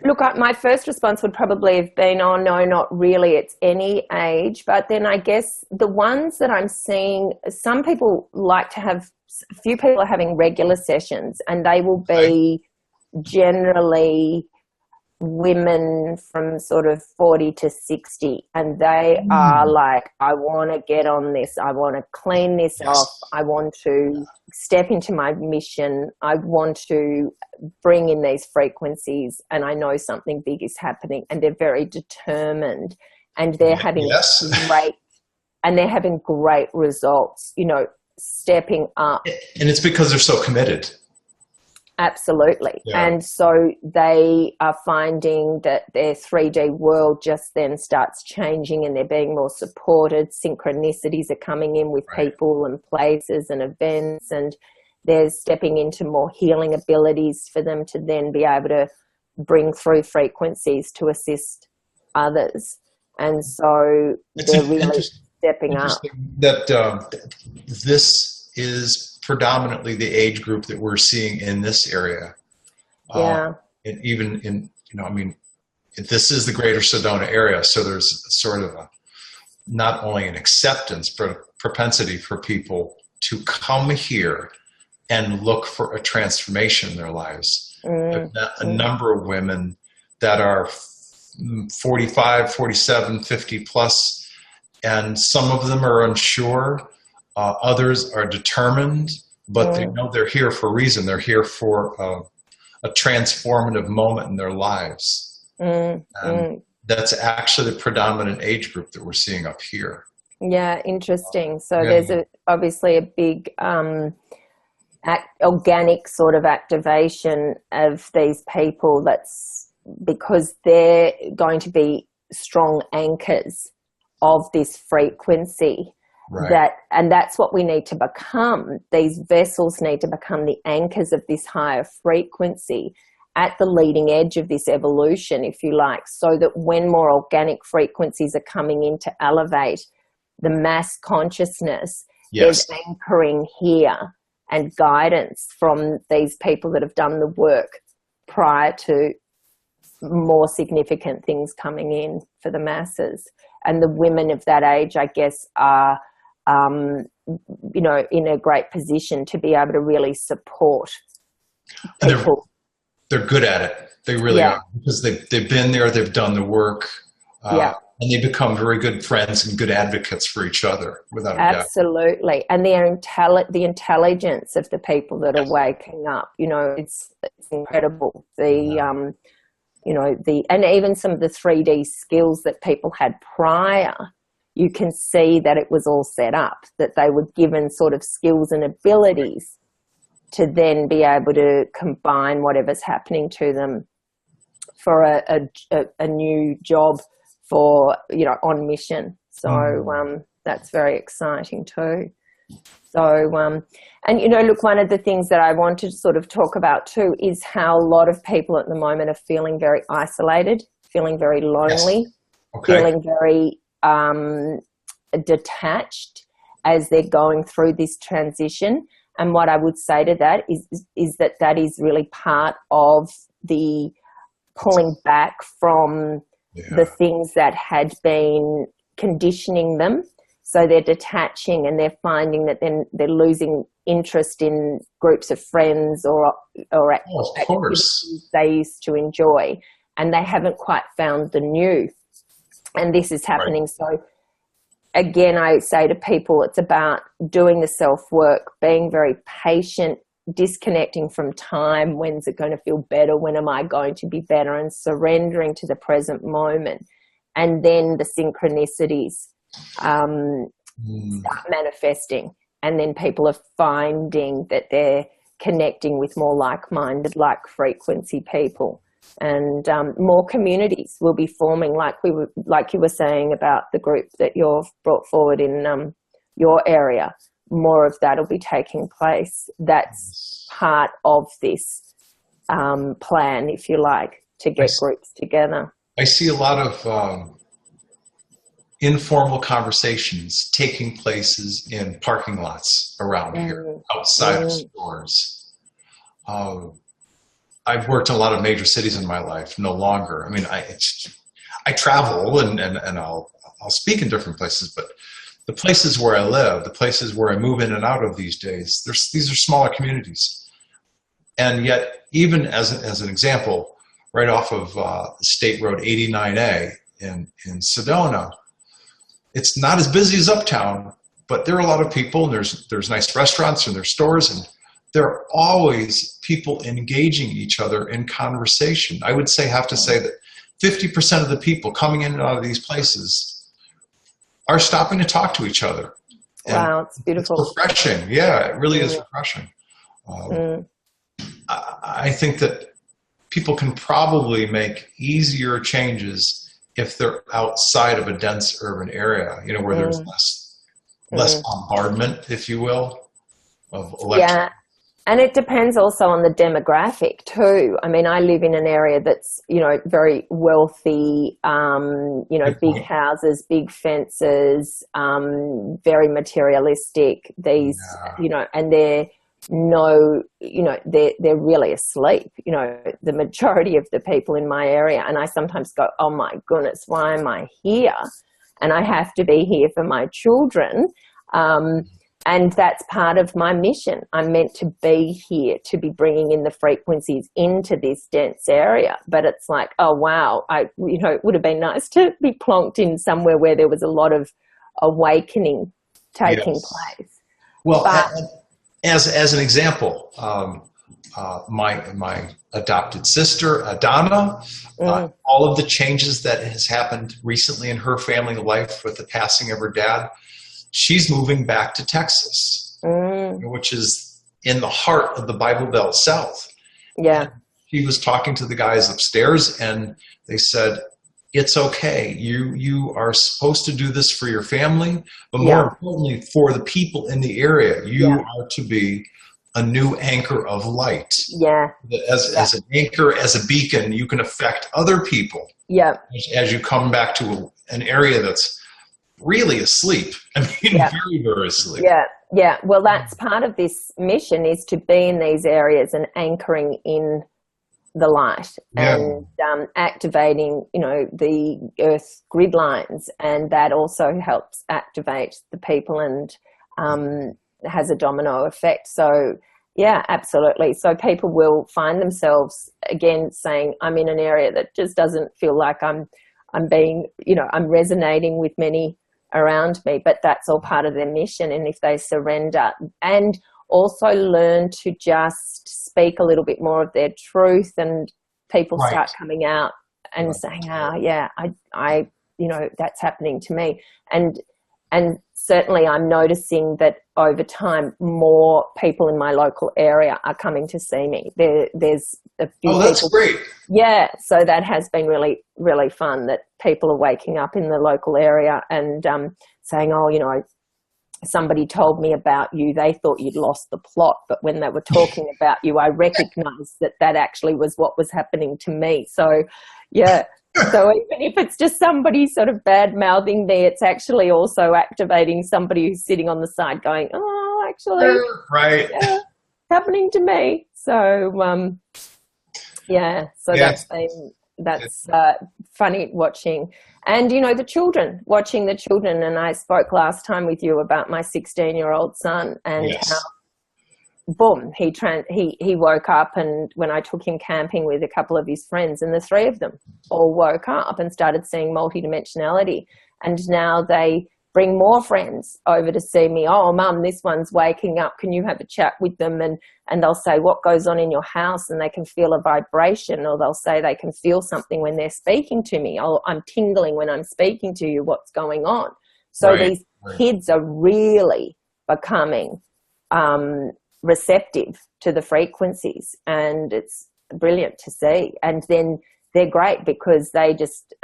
Look, my first response would probably have been, oh, no, not really. It's any age. But then I guess the ones that I'm seeing, some people like to have, a few people are having regular sessions, and they will be generally women from sort of 40 to 60, and they are like, I want to get on this, I want to clean this off, I want to step into my mission, I want to bring in these frequencies, and I know something big is happening, and they're very determined, and they're having great results, you know, stepping up. And it's because they're so committed. Absolutely. Yeah. And so they are finding that their 3D world just then starts changing, and they're being more supported. Synchronicities are coming in with people and places and events, and they're stepping into more healing abilities for them to then be able to bring through frequencies to assist others. And so they're really stepping up. That this is predominantly the age group that we're seeing in this area. And even in, you know, I mean, this is the greater Sedona area. So there's sort of not only an acceptance, but a propensity for people to come here and look for a transformation in their lives. A number of women that are 45, 47, 50 plus, and some of them are unsure. Others are determined, but they know they're here for a reason. They're here for a transformative moment in their lives. And that's actually the predominant age group that we're seeing up here. Yeah, interesting. So there's obviously a big organic sort of activation of these people. That's because they're going to be strong anchors of this frequency. And that's what we need to become. These vessels need to become the anchors of this higher frequency at the leading edge of this evolution, if you like, so that when more organic frequencies are coming in to elevate the mass consciousness, there's anchoring here and guidance from these people that have done the work prior to more significant things coming in for the masses. And the women of that age, I guess, are you know, in a great position to be able to really support people. They're good at it. They really are, because they've been there, they've done the work, and they become very good friends and good advocates for each other, without a doubt. Absolutely. And the intelligence of the people that are waking up, you know, it's incredible. The you know, and even some of the 3D skills that people had prior, you can see that it was all set up, that they were given sort of skills and abilities to then be able to combine whatever's happening to them for a new job for, you know, on mission. So that's very exciting too. So, and, you know, look, one of the things that I want to sort of talk about too is how a lot of people at the moment are feeling very isolated, feeling very lonely, feeling very detached as they're going through this transition. And what I would say to that is that is really part of the pulling back from the things that had been conditioning them. So they're detaching, and they're finding that then they're losing interest in groups of friends or activities they used to enjoy, and they haven't quite found the new. And this is happening. So again, I say to people, it's about doing the self-work, being very patient, disconnecting from time. When's it going to feel better? When am I going to be better? And surrendering to the present moment. And then the synchronicities start manifesting. And then people are finding that they're connecting with more like-minded, like-frequency people. And more communities will be forming, like you were saying about the group that you've brought forward in your area. More of that will be taking place. That's part of this plan, if you like, to get groups together. I see a lot of informal conversations taking places in parking lots around here, outside of stores. I've worked in a lot of major cities in my life. No longer. I mean, I travel and I'll speak in different places, but the places where I live, the places where I move in and out of these days, these are smaller communities. And yet, even as an example, right off of State Road 89A in Sedona, it's not as busy as Uptown, but there are a lot of people, and there's nice restaurants and there's stores, and there are always people engaging each other in conversation. I would have to say that 50% of the people coming in and out of these places are stopping to talk to each other. Wow, it's beautiful. It's refreshing. Yeah, it really is refreshing. I think that people can probably make easier changes if they're outside of a dense urban area, where there's less bombardment, if you will, of electric. Yeah. And it depends also on the demographic too. I mean, I live in an area that's, very wealthy, big houses, big fences, very materialistic. These, and they're they're really asleep, the majority of the people in my area. And I sometimes go, oh my goodness, why am I here? And I have to be here for my children. And that's part of my mission. I'm meant to be here, to be bringing in the frequencies into this dense area. But it's like, oh, wow, it would have been nice to be plonked in somewhere where there was a lot of awakening taking place. Well, as an example, my adopted sister, Adana, all of the changes that has happened recently in her family life with the passing of her dad, she's moving back to Texas, which is in the heart of the Bible Belt South. Yeah. She was talking to the guys upstairs, and they said, it's okay. You are supposed to do this for your family, but more importantly, for the people in the area. You are to be a new anchor of light. Yeah. As an anchor, as a beacon, you can affect other people. Yeah. As you come back to an area that's really asleep. I mean, very, very asleep. Yeah. Yeah. Well, that's part of this mission, is to be in these areas and anchoring in the light and activating, the earth grid lines. And that also helps activate the people and has a domino effect. So, yeah, absolutely. So people will find themselves again saying, I'm in an area that just doesn't feel like I'm being, I'm resonating with many around me, but that's all part of their mission. And if they surrender and also learn to just speak a little bit more of their truth, and people start coming out and saying, I that's happening to me. And certainly I'm noticing that over time, more people in my local area are coming to see me. There's a few people. That's great. Yeah. So that has been really, really fun, that people are waking up in the local area and saying, somebody told me about you. They thought you'd lost the plot, but when they were talking about you, I recognized that actually was what was happening to me. So, yeah. So even if it's just somebody sort of bad-mouthing me, it's actually also activating somebody who's sitting on the side going, oh, actually, happening to me. So, that's funny watching. And, watching the children. And I spoke last time with you about my 16-year-old son and how, boom, he woke up, and when I took him camping with a couple of his friends, and the three of them all woke up and started seeing multidimensionality. And now they bring more friends over to see me. Oh, Mum, this one's waking up. Can you have a chat with them? And they'll say, what goes on in your house? And they can feel a vibration, or they'll say they can feel something when they're speaking to me. Oh, I'm tingling when I'm speaking to you. What's going on? So these kids are really becoming receptive to the frequencies, and it's brilliant to see. And then they're great because they just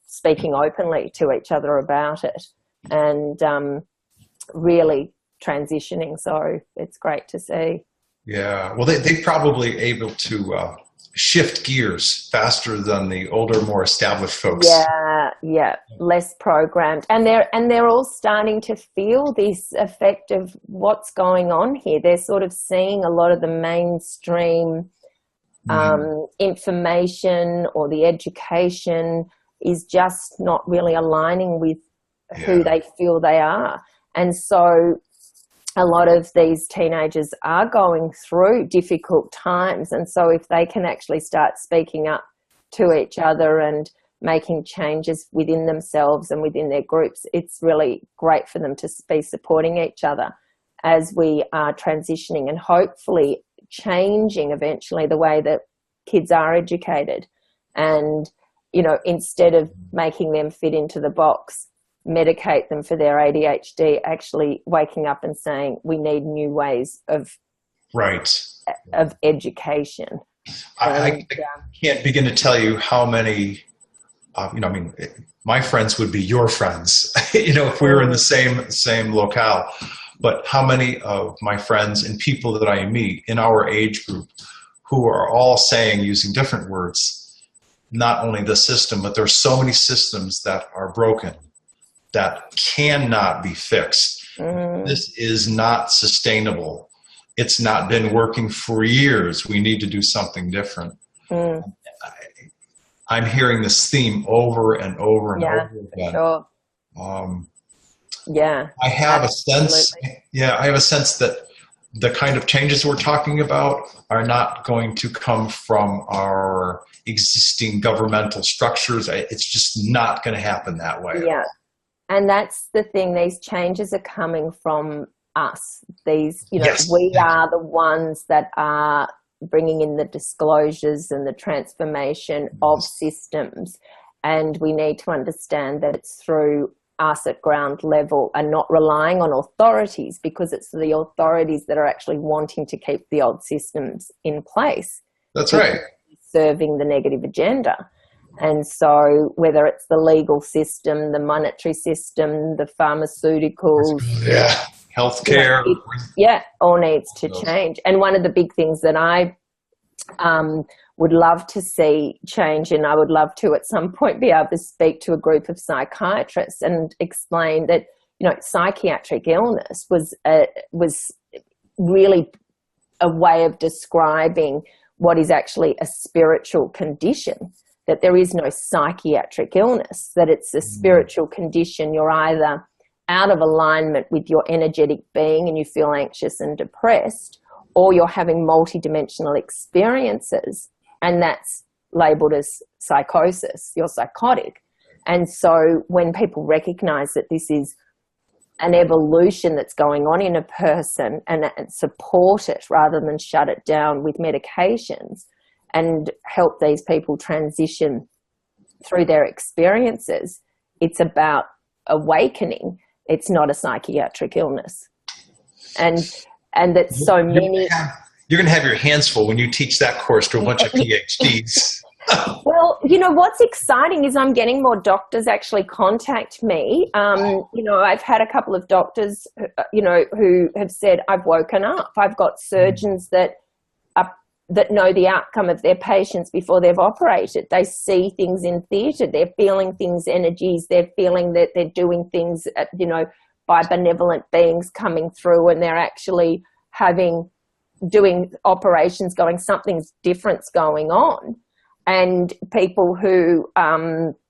speaking openly to each other about it, and really transitioning. So it's great to see. Yeah, well, they're probably able to shift gears faster than the older, more established folks. Yeah, less programmed, and they're all starting to feel this effect of what's going on here. They're sort of seeing a lot of the mainstream information, or the education is just not really aligning with who they feel they are. And so a lot of these teenagers are going through difficult times. And so if they can actually start speaking up to each other and making changes within themselves and within their groups, it's really great for them to be supporting each other as we are transitioning and hopefully changing eventually the way that kids are educated. And, you know, instead of making them fit into the box, medicate them for their ADHD, actually waking up and saying we need new ways of education. I can't begin to tell you how many, my friends would be your friends, if we were in the same locale. But how many of my friends and people that I meet in our age group who are all saying, using different words, not only the system, but there's so many systems that are broken, that cannot be fixed. This is not sustainable. It's not been working for years. We need to do something different. I'm hearing this theme over and over and over again. Sure. I have a sense. I have a sense that the kind of changes we're talking about are not going to come from our existing governmental structures. It's just not going to happen that way. Yeah. And that's the thing. These changes are coming from us. These, we are the ones that are bringing in the disclosures and the transformation of systems. And we need to understand that it's through us at ground level and not relying on authorities, because it's the authorities that are actually wanting to keep the old systems in place. That's right. Serving the negative agenda. And so whether it's the legal system, the monetary system, the pharmaceuticals, healthcare, all needs to change. And one of the big things that I would love to see change, and I would love to at some point be able to speak to a group of psychiatrists and explain that, psychiatric illness was really a way of describing what is actually a spiritual condition, that there is no psychiatric illness, that it's a spiritual condition. You're either out of alignment with your energetic being and you feel anxious and depressed, or you're having multidimensional experiences, and that's labeled as psychosis. You're psychotic. And so when people recognize that this is an evolution that's going on in a person and support it rather than shut it down with medications and help these people transition through their experiences, it's about awakening. It's not a psychiatric illness. And that so many... You're going to have your hands full when you teach that course to a bunch of PhDs. Well, what's exciting is I'm getting more doctors actually contact me. I've had a couple of doctors, who have said, I've woken up. I've got surgeons that know the outcome of their patients before they've operated. They see things in theatre. They're feeling things, energies. They're feeling that they're doing things, by benevolent beings coming through, and they're actually doing operations going, something's different's going on. And people who...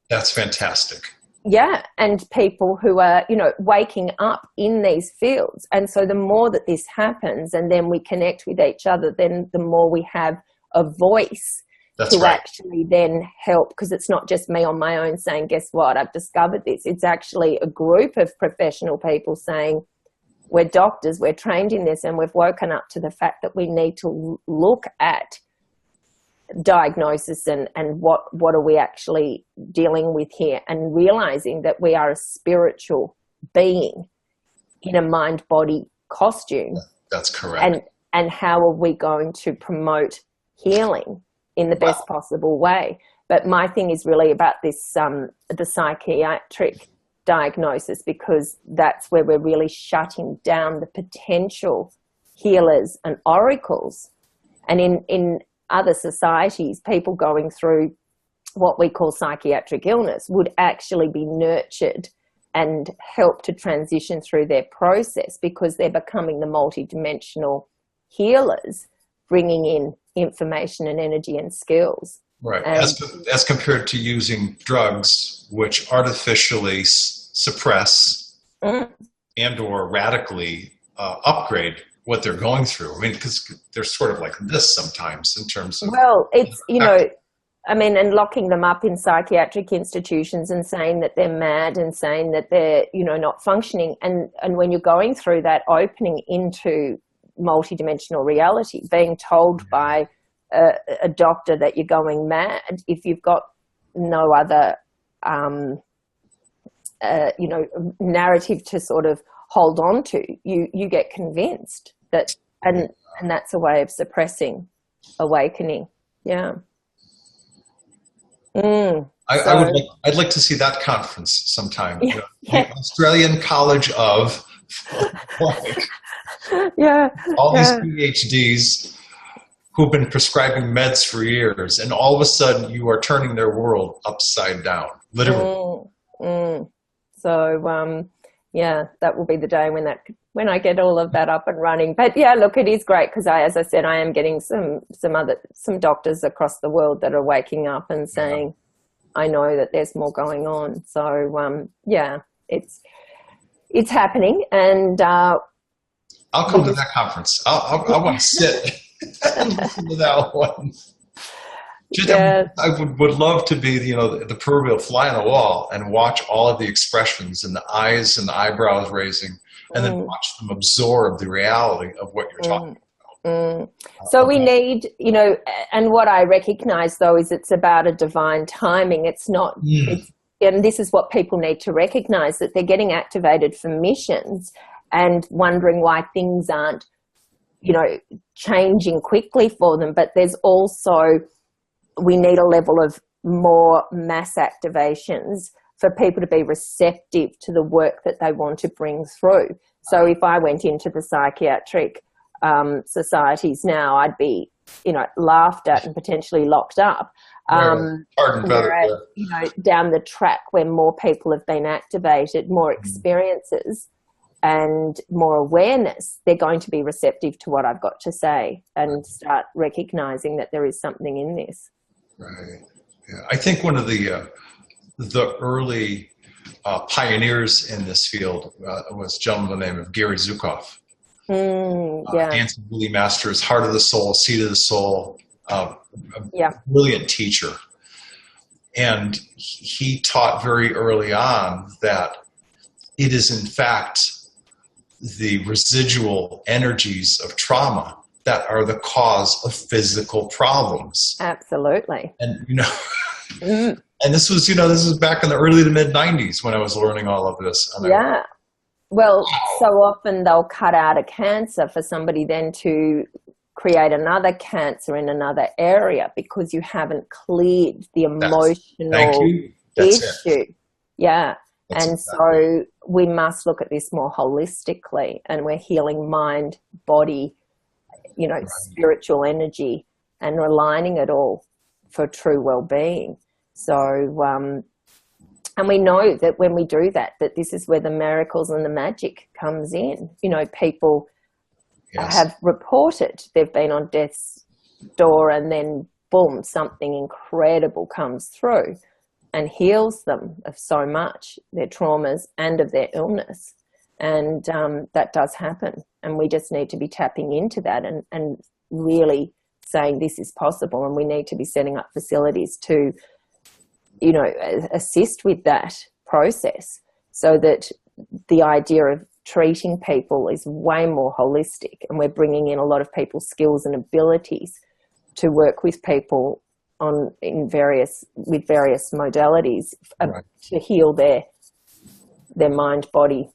That's fantastic. Yeah, and people who are, waking up in these fields. And so the more that this happens and then we connect with each other, then the more we have a voice actually then help, because it's not just me on my own saying, guess what, I've discovered this. It's actually a group of professional people saying, we're doctors, we're trained in this, and we've woken up to the fact that we need to look at diagnosis and what are we actually dealing with here, and realizing that we are a spiritual being in a mind-body costume. That's correct. And how are we going to promote healing in the best possible way? But my thing is really about this, the psychiatric diagnosis, because that's where we're really shutting down the potential healers and oracles. And in other societies, people going through what we call psychiatric illness would actually be nurtured and help to transition through their process, because they're becoming the multidimensional healers, bringing in information and energy and skills. Right. As compared to using drugs, which artificially suppress and or radically upgrade what they're going through. I mean, because they're sort of like this sometimes in terms of. Well, it's, you know, I mean, and locking them up in psychiatric institutions and saying that they're mad and saying that they're, you know, not functioning. And when you're going through that opening into multidimensional reality, being told by a doctor that you're going mad, if you've got no other, you know, narrative to sort of hold on to, you get convinced that, and that's a way of suppressing awakening. Yeah. I'd like to see that conference sometime. Yeah, You know, the Australian College of yeah, all these PhDs who've been prescribing meds for years, and all of a sudden you are turning their world upside down, literally. So yeah, that will be the day when I get all of that up and running. But yeah, look, it is great because as I said, I am getting some doctors across the world that are waking up and saying, I know that there's more going on. So yeah, it's happening, and I'll come to that conference. I want to sit and listen to that one. I would love to be, you know, the proverbial fly on the wall and watch all of the expressions and the eyes and the eyebrows raising, and then watch them absorb the reality of what you're talking about. So we need, you know, and what I recognize though is it's about a divine timing. It's not, and this is what people need to recognize, that they're getting activated for missions and wondering why things aren't, you know, changing quickly for them. But there's also, we need a level of more mass activations for people to be receptive to the work that they want to bring through. So if I went into the psychiatric societies now, I'd be, you know, laughed at and potentially locked up. Whereas, you know, down the track where more people have been activated, more experiences and more awareness, they're going to be receptive to what I've got to say and start recognizing that there is something in this. Right. Yeah. I think one of the early pioneers in this field was a gentleman by the name of Gary Zukav. Dancing Willie Masters, Heart of the Soul, Seed of the Soul, a brilliant teacher. And he taught very early on that it is in fact the residual energies of trauma that are the cause of physical problems. Absolutely. And, you know, and this was, you know, this was back in the early to mid 90s when I was learning all of this. And well, so often they'll cut out a cancer for somebody then to create another cancer in another area because you haven't cleared the emotional issue. Yeah. And so we must look at this more holistically, and we're healing mind, body, you know, spiritual energy, and aligning it all for true well-being. So, and we know that when we do that, that this is where the miracles and the magic comes in. You know, people have reported they've been on death's door and then boom, something incredible comes through and heals them of so much, their traumas and of their illness. And that does happen. And we just need to be tapping into that and really saying this is possible. And we need to be setting up facilities to, you know, assist with that process so that the idea of treating people is way more holistic. And we're bringing in a lot of people's skills and abilities to work with people with various modalities to heal their mind, body,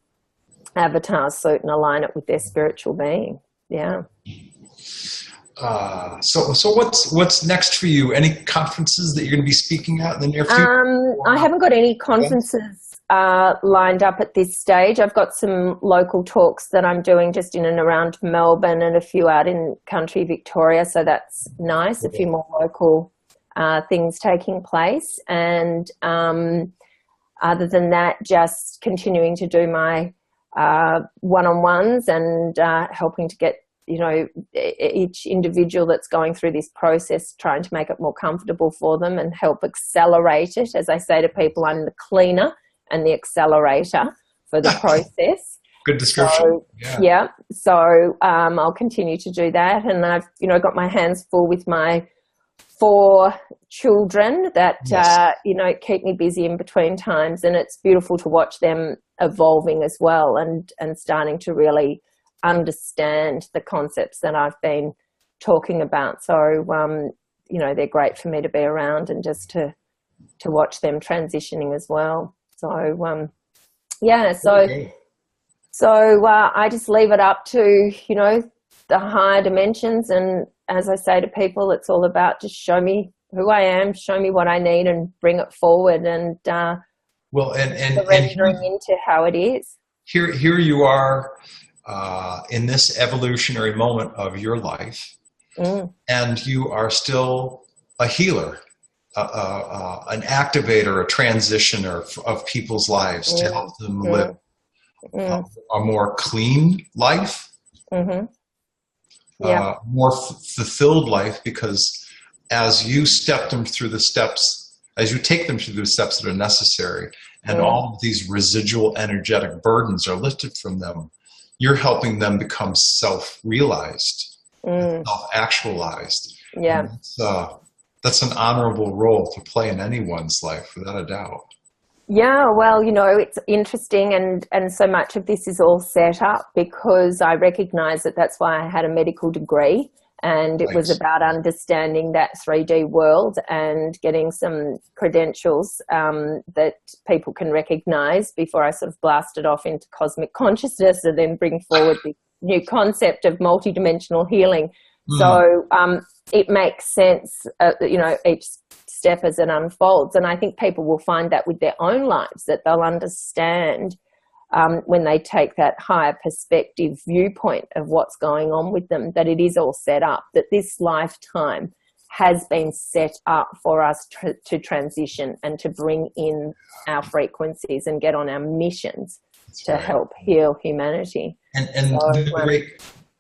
avatars, so and align it with their spiritual being. Yeah. So what's next for you? Any conferences that you're going to be speaking at in the near future? I haven't got any conferences lined up at this stage. I've got some local talks that I'm doing just in and around Melbourne and a few out in country Victoria. So that's nice. A few more local things taking place. And other than that, just continuing to do my one-on-ones and helping to get, you know, each individual that's going through this process, trying to make it more comfortable for them and help accelerate it. As I say to people, I'm the cleaner and the accelerator for the process. Good description. So, Yeah. yeah. So I'll continue to do that. And I've, got my hands full with my 4 children that, Yes. keep me busy in between times. And it's beautiful to watch them evolving as well and starting to really understand the concepts that I've been talking about. So, they're great for me to be around and just to watch them transitioning as well. So, yeah, so I just leave it up to, the higher dimensions. And as I say to people, it's all about just show me who I am, show me what I need and bring it forward and surrendering into how it is. Here you are in this evolutionary moment of your life, and you are still a healer, an activator, a transitioner of people's lives to help them live a more clean life, more fulfilled life, because as you step them through the steps, as you take them through the steps that are necessary, and all of these residual energetic burdens are lifted from them, you're helping them become self-realized, self-actualized. Yeah. That's an honorable role to play in anyone's life, without a doubt. Yeah, well, it's interesting, and so much of this is all set up because I recognize that that's why I had a medical degree, and it was about understanding that 3D world and getting some credentials that people can recognize before I sort of blasted off into cosmic consciousness and then bring forward the new concept of multidimensional healing. So it makes sense, each step as it unfolds. And I think people will find that with their own lives, that they'll understand when they take that higher perspective viewpoint of what's going on with them, that it is all set up, that this lifetime has been set up for us to transition and to bring in our frequencies and get on our missions to help heal humanity. And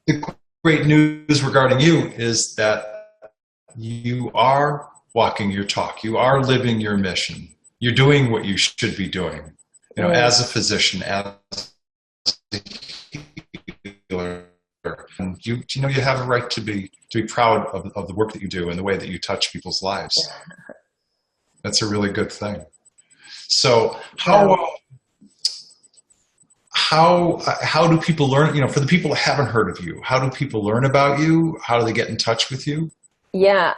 the great news regarding you is that you are walking your talk. You are living your mission. You're doing what you should be doing. As a physician, as a healer, and you have a right to be proud of the work that you do and the way that you touch people's lives. That's a really good thing. So how do people learn? For the people that haven't heard of you, how do people learn about you? How do they get in touch with you? Yeah,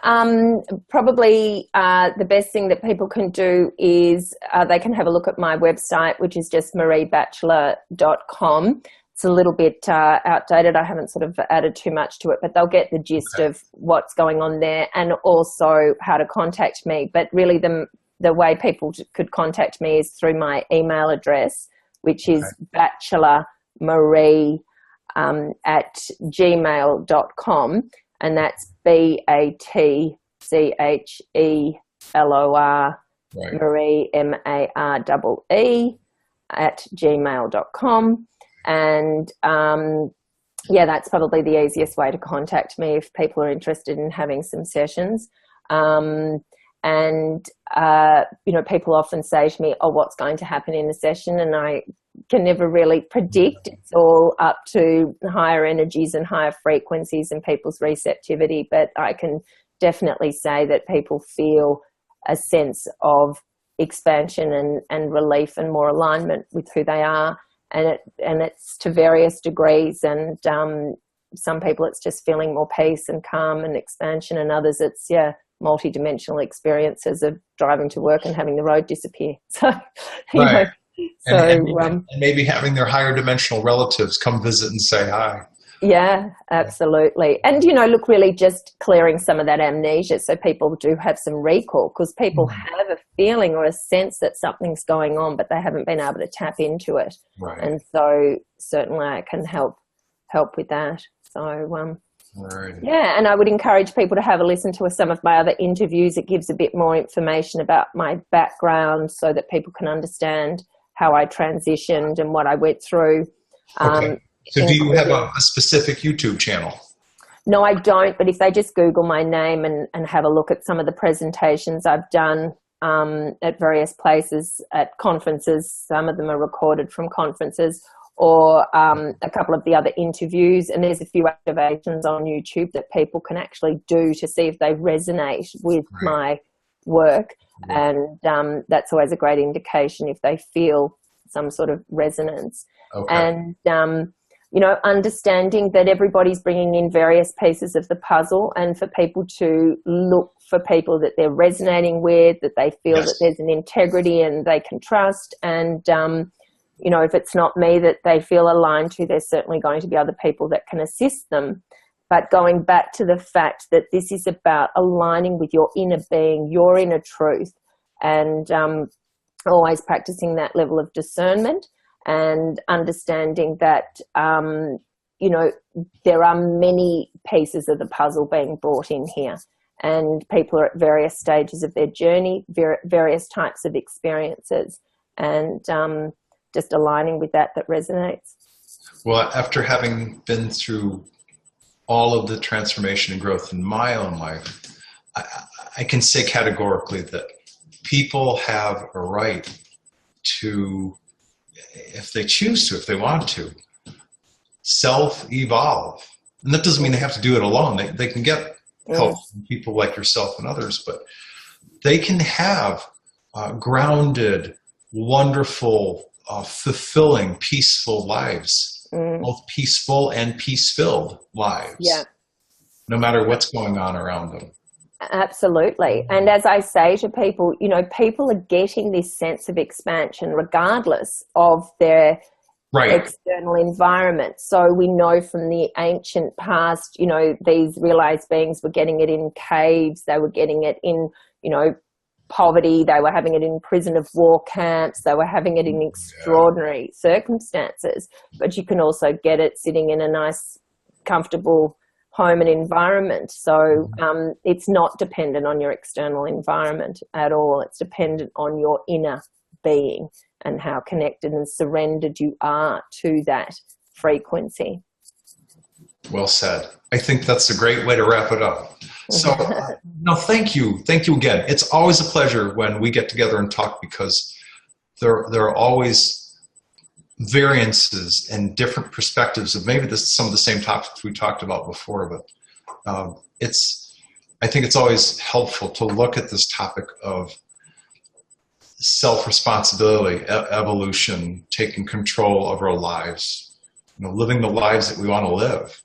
probably the best thing that people can do is they can have a look at my website, which is just mareebatchelor.com. It's a little bit outdated. I haven't sort of added too much to it, but they'll get the gist of what's going on there and also how to contact me. But really the way people could contact me is through my email address, which is batchelormaree at gmail.com. And that's BATCHELOR, Maree, MAREE at gmail.com. And that's probably the easiest way to contact me if people are interested in having some sessions. People often say to me, what's going to happen in a session? And I can never really predict. It's all up to higher energies and higher frequencies and people's receptivity. But I can definitely say that people feel a sense of expansion and relief and more alignment with who they are. And it's to various degrees. And some people it's just feeling more peace and calm and expansion, and others it's multi-dimensional experiences of driving to work and having the road disappear. So, and maybe having their higher dimensional relatives come visit and say hi. Yeah, absolutely. And, look, really just clearing some of that amnesia so people do have some recall, because people have a feeling or a sense that something's going on, but they haven't been able to tap into it. Right. And so certainly I can help with that. So, right. Yeah, and I would encourage people to have a listen to some of my other interviews. It gives a bit more information about my background so that people can understand how I transitioned and what I went through. Okay. So do you have a specific YouTube channel? No, I don't. But if they just Google my name and have a look at some of the presentations I've done at various places, at conferences, some of them are recorded from conferences, or a couple of the other interviews. And there's a few activations on YouTube that people can actually do to see if they resonate with my work. And that's always a great indication if they feel some sort of resonance. And you know, understanding that everybody's bringing in various pieces of the puzzle, and for people to look for people that they're resonating with, that they feel that there's an integrity and they can trust. And, you know, if it's not me that they feel aligned to, there's certainly going to be other people that can assist them. But going back to the fact that this is about aligning with your inner being, your inner truth, and always practicing that level of discernment and understanding that, you know, there are many pieces of the puzzle being brought in here, and people are at various stages of their journey, various types of experiences, and just aligning with that resonates. Well, after having been through all of the transformation and growth in my own life, I can say categorically that people have a right to, if they choose to, if they want to, self-evolve. And that doesn't mean they have to do it alone. They can get help from people like yourself and others, but they can have grounded, wonderful, fulfilling, peaceful lives, both peaceful and peace-filled lives, no matter what's going on around them. Absolutely. And as I say to people, you know, people are getting this sense of expansion regardless of their external environment. So we know from the ancient past, you know, these realized beings were getting it in caves, they were getting it in, you know, poverty, they were having it in prison of war camps, they were having it in extraordinary circumstances. But you can also get it sitting in a nice, comfortable home and environment. So it's not dependent on your external environment at all. It's dependent on your inner being and how connected and surrendered you are to that frequency. Well said. I think that's a great way to wrap it up. So, no, thank you. Thank you again. It's always a pleasure when we get together and talk, because there are always variances and different perspectives of maybe some of the same topics we talked about before, but I think it's always helpful to look at this topic of self-responsibility, evolution, taking control of our lives, you know, living the lives that we want to live.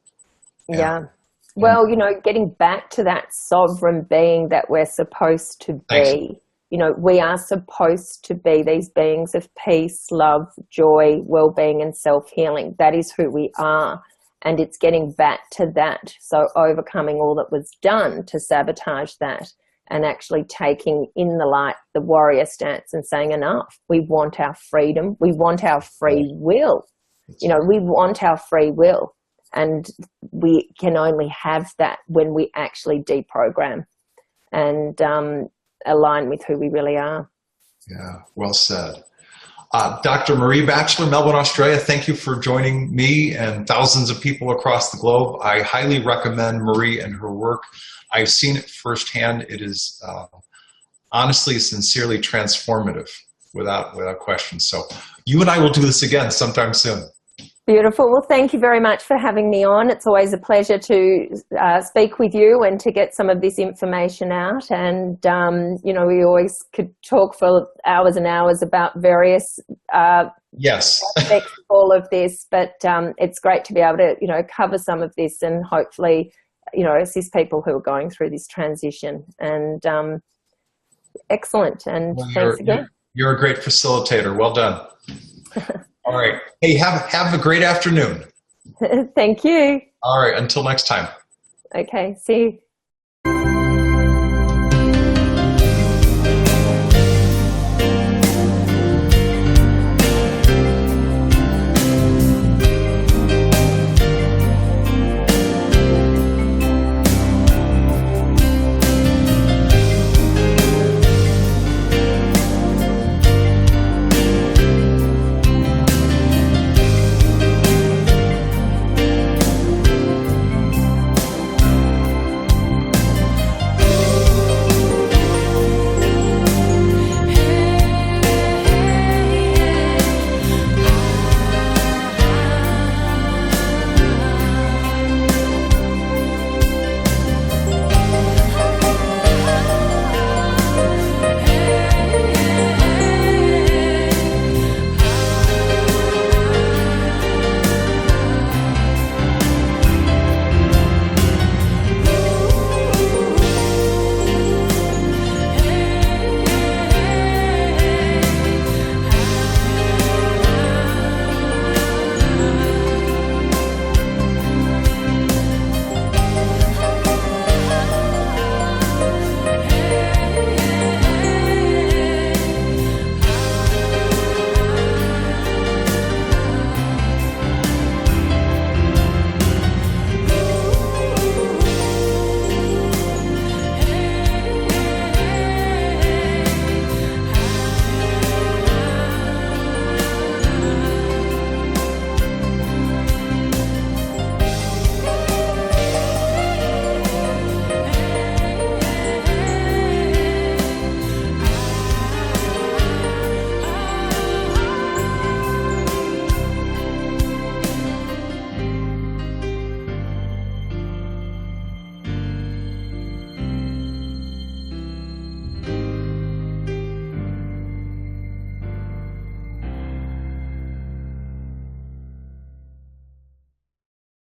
Well, you know, getting back to that sovereign being that we're supposed to be. You know, we are supposed to be these beings of peace, love, joy, well-being, and self-healing. That is who we are. And it's getting back to that. So overcoming all that was done to sabotage that, and actually taking in the light the warrior stance and saying, enough. We want our freedom. We want our free will. You know, we want our free will. And we can only have that when we actually deprogram and align with who we really are. Yeah, well said. Dr. Maree Batchelor, Melbourne, Australia, thank you for joining me and thousands of people across the globe. I highly recommend Maree and her work. I've seen it firsthand. It is honestly, sincerely transformative, without question. So you and I will do this again sometime soon. Beautiful. Well, thank you very much for having me on. It's always a pleasure to speak with you and to get some of this information out. And, you know, we always could talk for hours and hours about various aspects of all of this, but it's great to be able to, you know, cover some of this and hopefully, you know, assist people who are going through this transition. And excellent. And thanks again. You're a great facilitator. Well done. All right. Hey, have a great afternoon. Thank you. All right. Until next time. Okay. See you.